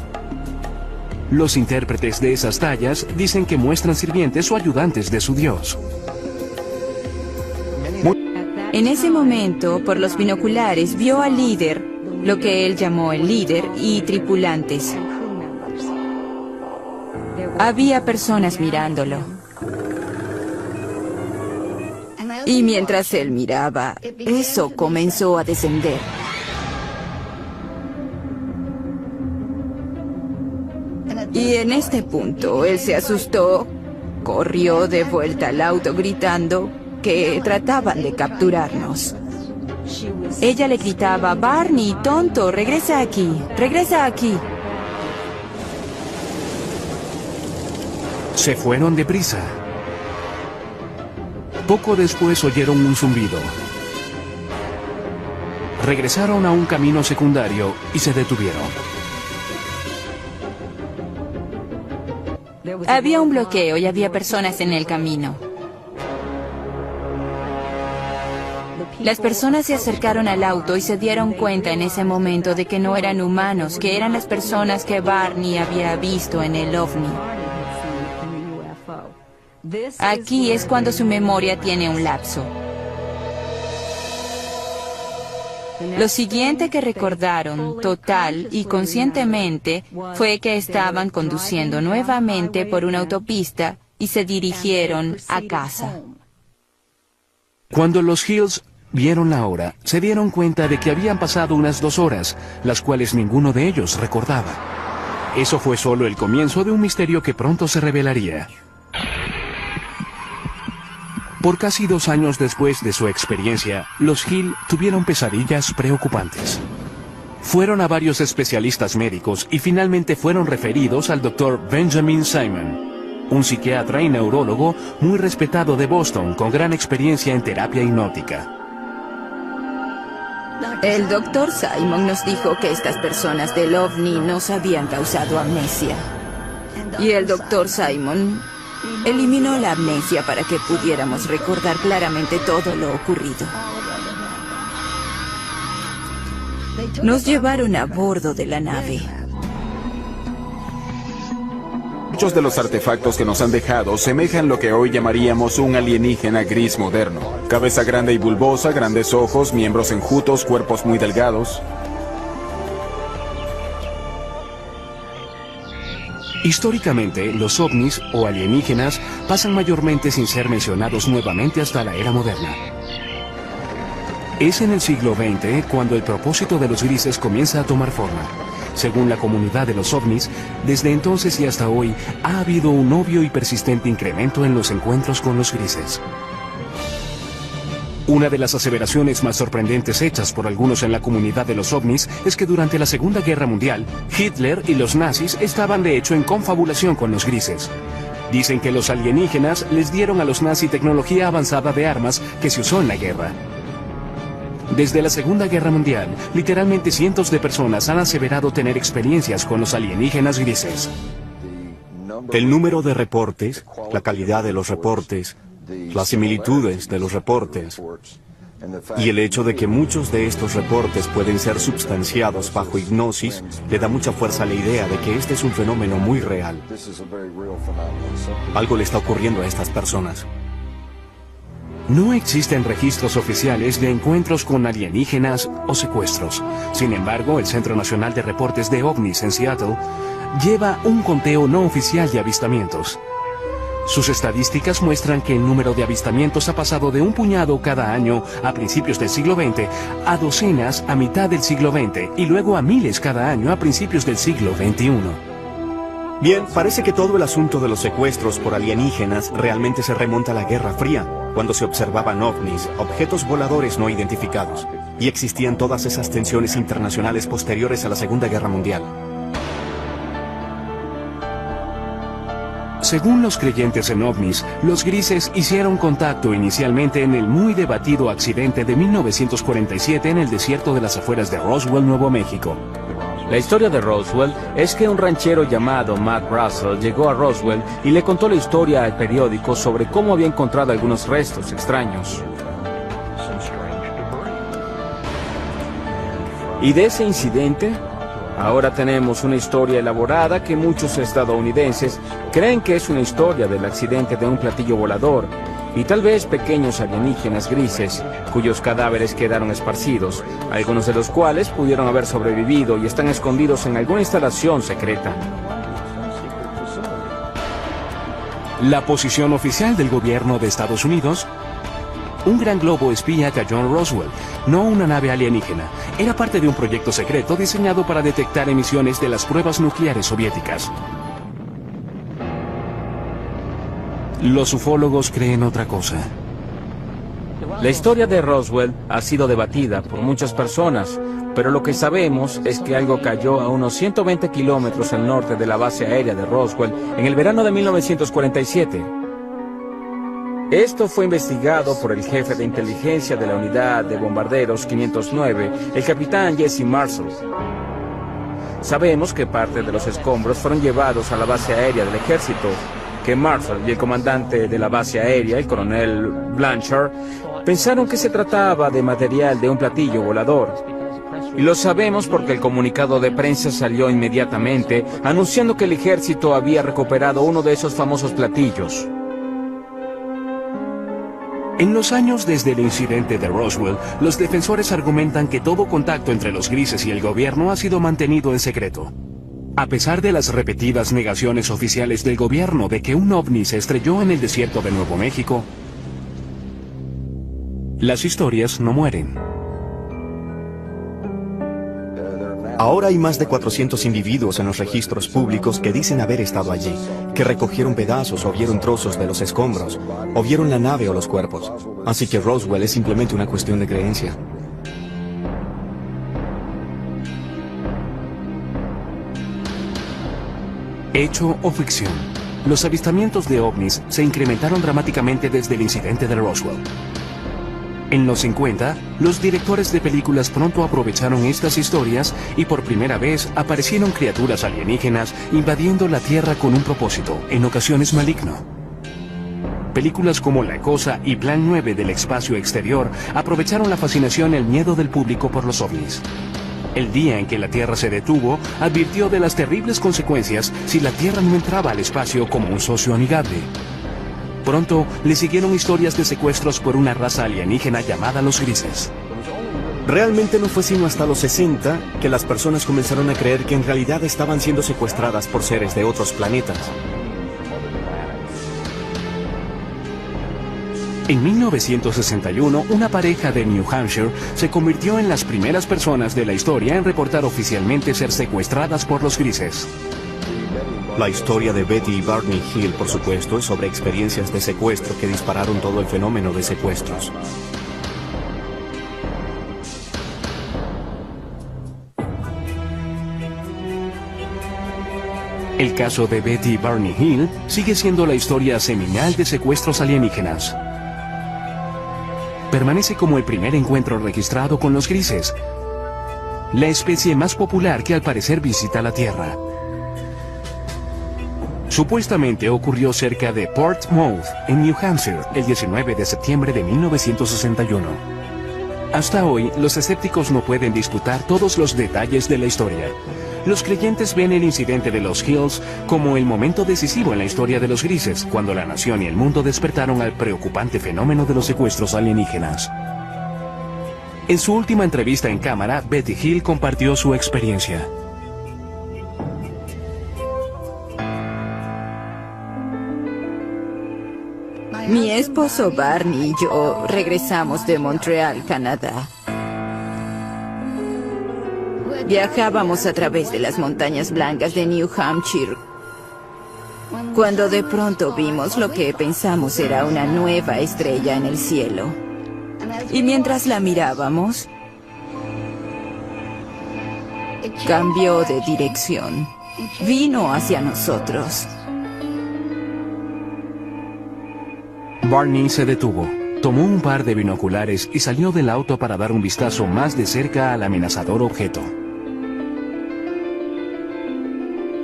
Los intérpretes de esas tallas dicen que muestran sirvientes o ayudantes de su dios. En ese momento, por los binoculares, vio al líder, lo que él llamó el líder, y tripulantes. Había personas mirándolo. Y mientras él miraba, eso comenzó a descender. Y en este punto, él se asustó, corrió de vuelta al auto gritando que trataban de capturarnos. Ella le gritaba: «Barney, tonto, regresa aquí, regresa aquí». Se fueron deprisa. Poco después oyeron un zumbido. Regresaron a un camino secundario y se detuvieron. Había un bloqueo y había personas en el camino. Las personas se acercaron al auto y se dieron cuenta en ese momento de que no eran humanos, que eran las personas que Barney había visto en el ovni. Aquí es cuando su memoria tiene un lapso. Lo siguiente que recordaron, total y conscientemente, fue que estaban conduciendo nuevamente por una autopista y se dirigieron a casa. Cuando los Hills vieron la hora, se dieron cuenta de que habían pasado unas 2 horas, las cuales ninguno de ellos recordaba. Eso fue solo el comienzo de un misterio que pronto se revelaría. Por casi 2 años después de su experiencia, los Hill tuvieron pesadillas preocupantes. Fueron a varios especialistas médicos y finalmente fueron referidos al Dr. Benjamin Simon, un psiquiatra y neurólogo muy respetado de Boston con gran experiencia en terapia hipnótica. El Dr. Simon nos dijo que estas personas del OVNI nos habían causado amnesia. Y el Dr. Simon eliminó la amnesia para que pudiéramos recordar claramente todo lo ocurrido. Nos llevaron a bordo de la nave. Muchos de los artefactos que nos han dejado semejan lo que hoy llamaríamos un alienígena gris moderno. Cabeza grande y bulbosa, grandes ojos, miembros enjutos, cuerpos muy delgados. Históricamente, los ovnis o alienígenas pasan mayormente sin ser mencionados nuevamente hasta la era moderna. Es en el siglo XX cuando el propósito de los grises comienza a tomar forma. Según la comunidad de los ovnis, desde entonces y hasta hoy ha habido un obvio y persistente incremento en los encuentros con los grises. Una de las aseveraciones más sorprendentes hechas por algunos en la comunidad de los ovnis es que durante la Segunda Guerra Mundial, Hitler y los nazis estaban de hecho en confabulación con los grises. Dicen que los alienígenas les dieron a los nazis tecnología avanzada de armas que se usó en la guerra. Desde la Segunda Guerra Mundial, literalmente cientos de personas han aseverado tener experiencias con los alienígenas grises. El número de reportes, la calidad de los reportes, las similitudes de los reportes y el hecho de que muchos de estos reportes pueden ser substanciados bajo hipnosis le da mucha fuerza a la idea de que este es un fenómeno muy real. Algo le está ocurriendo a estas personas. No existen registros oficiales de encuentros con alienígenas o secuestros. Sin embargo, el Centro Nacional de Reportes de OVNIs en Seattle lleva un conteo no oficial de avistamientos. Sus estadísticas muestran que el número de avistamientos ha pasado de un puñado cada año a principios del siglo XX a docenas a mitad del siglo XX y luego a miles cada año a principios del siglo XXI. Bien, parece que todo el asunto de los secuestros por alienígenas realmente se remonta a la Guerra Fría, cuando se observaban ovnis, objetos voladores no identificados, y existían todas esas tensiones internacionales posteriores a la Segunda Guerra Mundial. Según los creyentes en ovnis, los grises hicieron contacto inicialmente en el muy debatido accidente de 1947 en el desierto de las afueras de Roswell, Nuevo México. La historia de Roswell es que un ranchero llamado Matt Russell llegó a Roswell y le contó la historia al periódico sobre cómo había encontrado algunos restos extraños. Y de ese incidente, ahora tenemos una historia elaborada que muchos estadounidenses creen que es una historia del accidente de un platillo volador y tal vez pequeños alienígenas grises cuyos cadáveres quedaron esparcidos, algunos de los cuales pudieron haber sobrevivido y están escondidos en alguna instalación secreta. La posición oficial del gobierno de Estados Unidos: un gran globo espía cayó en Roswell, no una nave alienígena. Era parte de un proyecto secreto diseñado para detectar emisiones de las pruebas nucleares soviéticas. Los ufólogos creen otra cosa. La historia de Roswell ha sido debatida por muchas personas, pero lo que sabemos es que algo cayó a unos 120 kilómetros al norte de la base aérea de Roswell en el verano de 1947. Esto fue investigado por el jefe de inteligencia de la unidad de bombarderos 509, el capitán Jesse Marshall. Sabemos que parte de los escombros fueron llevados a la base aérea del ejército, que Marshall y el comandante de la base aérea, el coronel Blanchard, pensaron que se trataba de material de un platillo volador. Y lo sabemos porque el comunicado de prensa salió inmediatamente anunciando que el ejército había recuperado uno de esos famosos platillos. En los años desde el incidente de Roswell, los defensores argumentan que todo contacto entre los grises y el gobierno ha sido mantenido en secreto. A pesar de las repetidas negaciones oficiales del gobierno de que un ovni se estrelló en el desierto de Nuevo México, las historias no mueren. Ahora hay más de 400 individuos en los registros públicos que dicen haber estado allí, que recogieron pedazos o vieron trozos de los escombros, o vieron la nave o los cuerpos. Así que Roswell es simplemente una cuestión de creencia. Hecho o ficción. Los avistamientos de ovnis se incrementaron dramáticamente desde el incidente de Roswell. En los 50, los directores de películas pronto aprovecharon estas historias y por primera vez aparecieron criaturas alienígenas invadiendo la Tierra con un propósito, en ocasiones maligno. Películas como La Cosa y Plan 9 del espacio exterior aprovecharon la fascinación y el miedo del público por los ovnis. El día en que la Tierra se detuvo, advirtió de las terribles consecuencias si la Tierra no entraba al espacio como un socio amigable. Pronto le siguieron historias de secuestros por una raza alienígena llamada los grises. Realmente no fue sino hasta los 60 que las personas comenzaron a creer que en realidad estaban siendo secuestradas por seres de otros planetas. En 1961, una pareja de New Hampshire se convirtió en las primeras personas de la historia en reportar oficialmente ser secuestradas por los grises. La historia de Betty y Barney Hill, por supuesto, es sobre experiencias de secuestro que dispararon todo el fenómeno de secuestros. El caso de Betty y Barney Hill sigue siendo la historia seminal de secuestros alienígenas. Permanece como el primer encuentro registrado con los grises, la especie más popular que al parecer visita la Tierra. Supuestamente ocurrió cerca de Portsmouth, en New Hampshire, el 19 de septiembre de 1961. Hasta hoy, los escépticos no pueden disputar todos los detalles de la historia. Los creyentes ven el incidente de los Hills como el momento decisivo en la historia de los grises, cuando la nación y el mundo despertaron al preocupante fenómeno de los secuestros alienígenas. En su última entrevista en cámara, Betty Hill compartió su experiencia. Mi esposo Barney y yo regresamos de Montreal, Canadá. Viajábamos a través de las montañas blancas de New Hampshire, cuando de pronto vimos lo que pensamos era una nueva estrella en el cielo. Y mientras la mirábamos, cambió de dirección. Vino hacia nosotros. Barney se detuvo, tomó un par de binoculares y salió del auto para dar un vistazo más de cerca al amenazador objeto.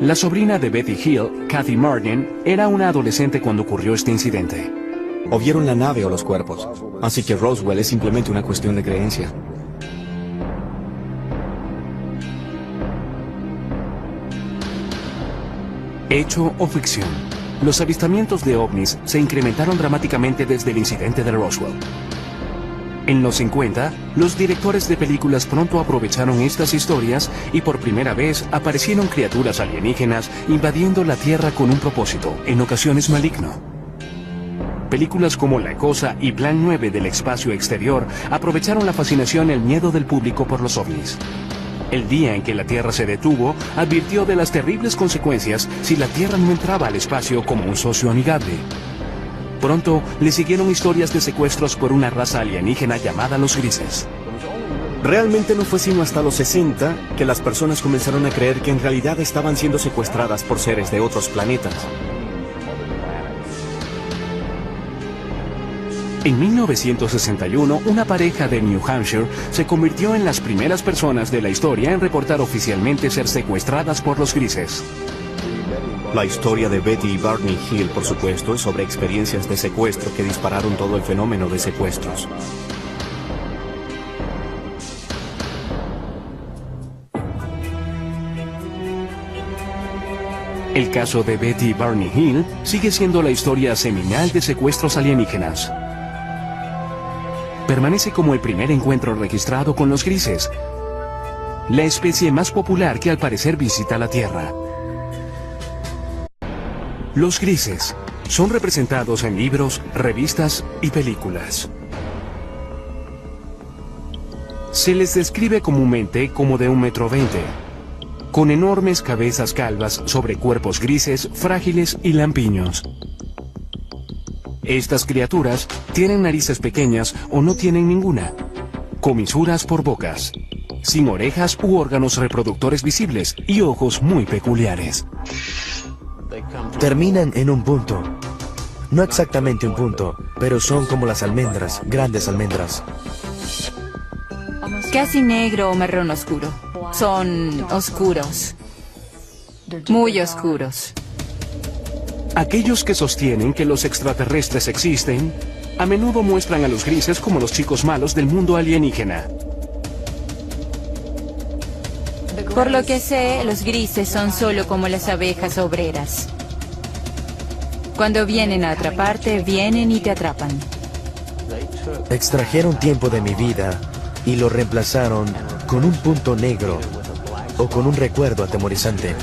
La sobrina de Betty Hill, Kathy Martin, era una adolescente cuando ocurrió este incidente. O vieron la nave o los cuerpos. Así que Roswell es simplemente una cuestión de creencia. Hecho o ficción. Los avistamientos de ovnis se incrementaron dramáticamente desde el incidente de Roswell. En los 50, los directores de películas pronto aprovecharon estas historias y por primera vez aparecieron criaturas alienígenas invadiendo la Tierra con un propósito, en ocasiones maligno. Películas como La Cosa y Plan 9 del espacio exterior aprovecharon la fascinación y el miedo del público por los ovnis. El día en que la Tierra se detuvo, advirtió de las terribles consecuencias si la Tierra no entraba al espacio como un socio amigable. Pronto le siguieron historias de secuestros por una raza alienígena llamada los grises. Realmente no fue sino hasta los 60 que las personas comenzaron a creer que en realidad estaban siendo secuestradas por seres de otros planetas. En 1961, una pareja de New Hampshire se convirtió en las primeras personas de la historia en reportar oficialmente ser secuestradas por los grises. La historia de Betty y Barney Hill, por supuesto, es sobre experiencias de secuestro que dispararon todo el fenómeno de secuestros. El caso de Betty y Barney Hill sigue siendo la historia seminal de secuestros alienígenas. Permanece como el primer encuentro registrado con los grises, la especie más popular que al parecer visita la Tierra. Los grises son representados en libros, revistas y películas. Se les describe comúnmente como de 1,20 m, con enormes cabezas calvas sobre cuerpos grises, frágiles y lampiños. Estas criaturas tienen narices pequeñas o no tienen ninguna, comisuras por bocas, sin orejas u órganos reproductores visibles y ojos muy peculiares. terminan en un punto. No exactamente un punto, pero son como las almendras, grandes almendras. Casi negro o marrón oscuro. Son oscuros. Muy oscuros. Aquellos que sostienen que los extraterrestres existen, a menudo muestran a los grises como los chicos malos del mundo alienígena. Por lo que sé, los grises son solo como las abejas obreras. Cuando vienen a atraparte, vienen y te atrapan. Extrajeron tiempo de mi vida y lo reemplazaron con un punto negro o con un recuerdo atemorizante.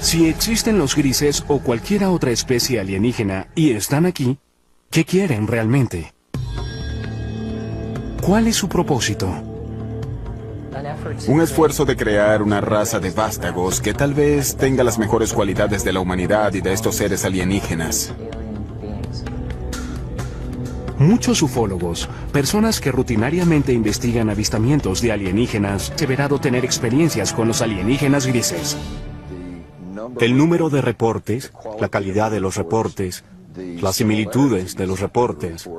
Si existen los grises o cualquier otra especie alienígena y están aquí, ¿qué quieren realmente? ¿Cuál es su propósito? Un esfuerzo de crear una raza de vástagos que tal vez tenga las mejores cualidades de la humanidad y de estos seres alienígenas. Muchos ufólogos, personas que rutinariamente investigan avistamientos de alienígenas, han aseverado tener experiencias con los alienígenas grises. El número de reportes, la calidad de los reportes, las similitudes de los reportes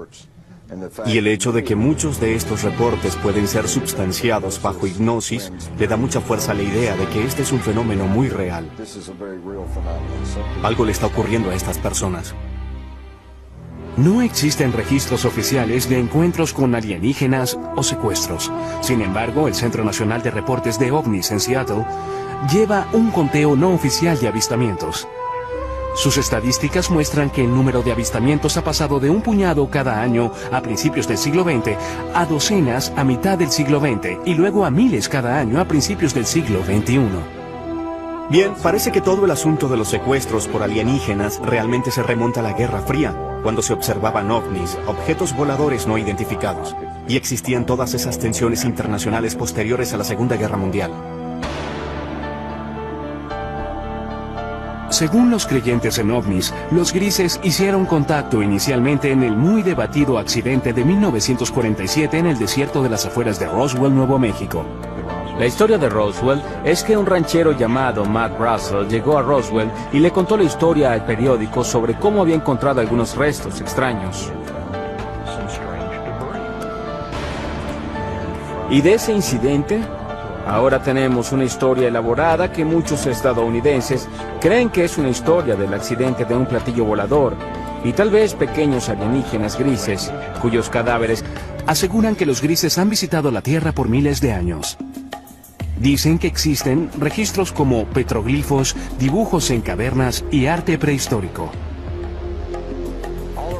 y el hecho de que muchos de estos reportes pueden ser substanciados bajo hipnosis le da mucha fuerza a la idea de que este es un fenómeno muy real. Algo le está ocurriendo a estas personas. No existen registros oficiales de encuentros con alienígenas o secuestros. Sin embargo, el Centro Nacional de Reportes de OVNIs en Seattle lleva un conteo no oficial de avistamientos. Sus estadísticas muestran que el número de avistamientos ha pasado de un puñado cada año a principios del siglo XX a docenas a mitad del siglo XX y luego a miles cada año a principios del siglo XXI. Bien, parece que todo el asunto de los secuestros por alienígenas realmente se remonta a la Guerra Fría, cuando se observaban ovnis, objetos voladores no identificados, y existían todas esas tensiones internacionales posteriores a la Segunda Guerra Mundial. Según los creyentes en ovnis, los grises hicieron contacto inicialmente en el muy debatido accidente de 1947 en el desierto de las afueras de Roswell, Nuevo México. La historia de Roswell es que un ranchero llamado Matt Russell llegó a Roswell y le contó la historia al periódico sobre cómo había encontrado algunos restos extraños. Y de ese incidente, ahora tenemos una historia elaborada que muchos estadounidenses creen que es una historia del accidente de un platillo volador y tal vez pequeños alienígenas grises cuyos cadáveres aseguran que los grises han visitado la Tierra por miles de años. Dicen que existen registros como petroglifos, dibujos en cavernas y arte prehistórico.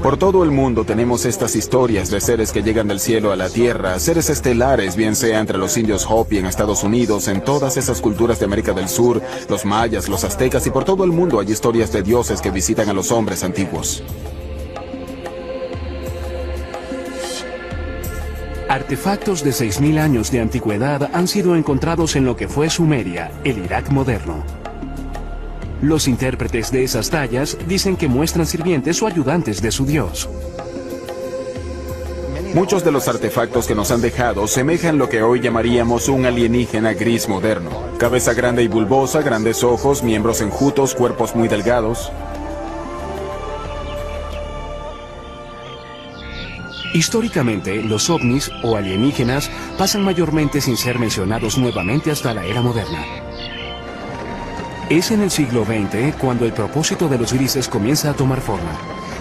Por todo el mundo tenemos estas historias de seres que llegan del cielo a la tierra, seres estelares, bien sea entre los indios Hopi en Estados Unidos, en todas esas culturas de América del Sur, los mayas, los aztecas y por todo el mundo hay historias de dioses que visitan a los hombres antiguos. Artefactos de 6.000 años de antigüedad han sido encontrados en lo que fue Sumeria, el Irak moderno. Los intérpretes de esas tallas dicen que muestran sirvientes o ayudantes de su dios. Muchos de los artefactos que nos han dejado semejan lo que hoy llamaríamos un alienígena gris moderno. Cabeza grande y bulbosa, grandes ojos, miembros enjutos, cuerpos muy delgados. Históricamente, los ovnis o alienígenas pasan mayormente sin ser mencionados nuevamente hasta la era moderna. Es en el siglo XX cuando el propósito de los grises comienza a tomar forma.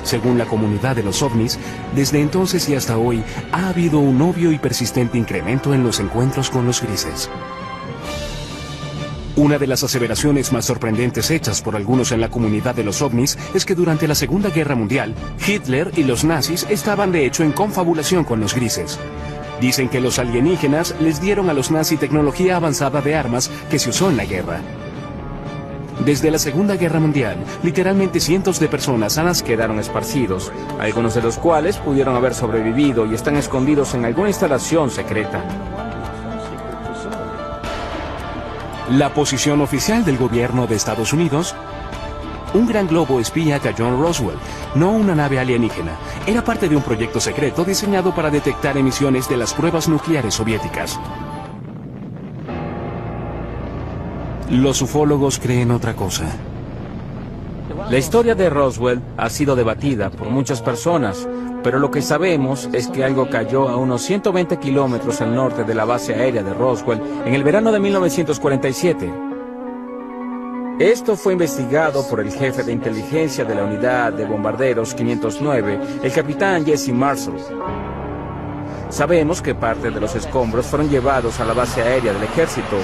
Según la comunidad de los ovnis, desde entonces y hasta hoy ha habido un obvio y persistente incremento en los encuentros con los grises. Una de las aseveraciones más sorprendentes hechas por algunos en la comunidad de los ovnis es que durante la Segunda Guerra Mundial, Hitler y los nazis estaban de hecho en confabulación con los grises. Dicen que los alienígenas les dieron a los nazis tecnología avanzada de armas que se usó en la guerra. Desde la Segunda Guerra Mundial, literalmente cientos de personas quedaron esparcidos, algunos de los cuales pudieron haber sobrevivido y están escondidos en alguna instalación secreta. La posición oficial del gobierno de Estados Unidos: un gran globo espía cayó en Roswell, no una nave alienígena. Era parte de un proyecto secreto diseñado para detectar emisiones de las pruebas nucleares soviéticas. Los ufólogos creen otra cosa. La historia de Roswell ha sido debatida por muchas personas, pero lo que sabemos es que algo cayó a unos 120 kilómetros al norte de la base aérea de Roswell en el verano de 1947. Esto fue investigado por el jefe de inteligencia de la unidad de bombarderos 509, el capitán Jesse Marshall. Sabemos que parte de los escombros fueron llevados a la base aérea del ejército,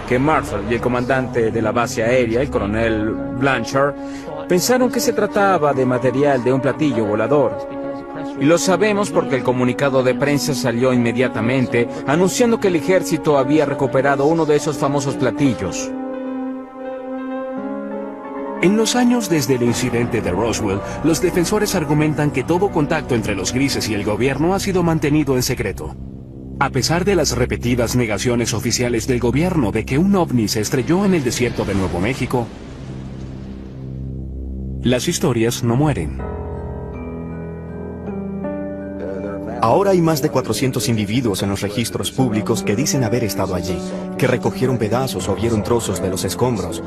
que Marshall y el comandante de la base aérea, el coronel Blanchard, pensaron que se trataba de material de un platillo volador. Y lo sabemos porque el comunicado de prensa salió inmediatamente anunciando que el ejército había recuperado uno de esos famosos platillos. En los años desde el incidente de Roswell, los defensores argumentan que todo contacto entre los grises y el gobierno ha sido mantenido en secreto. A pesar de las repetidas negaciones oficiales del gobierno de que un ovni se estrelló en el desierto de Nuevo México, las historias no mueren. Ahora hay más de 400 individuos en los registros públicos que dicen haber estado allí, que recogieron pedazos o vieron trozos de los escombros.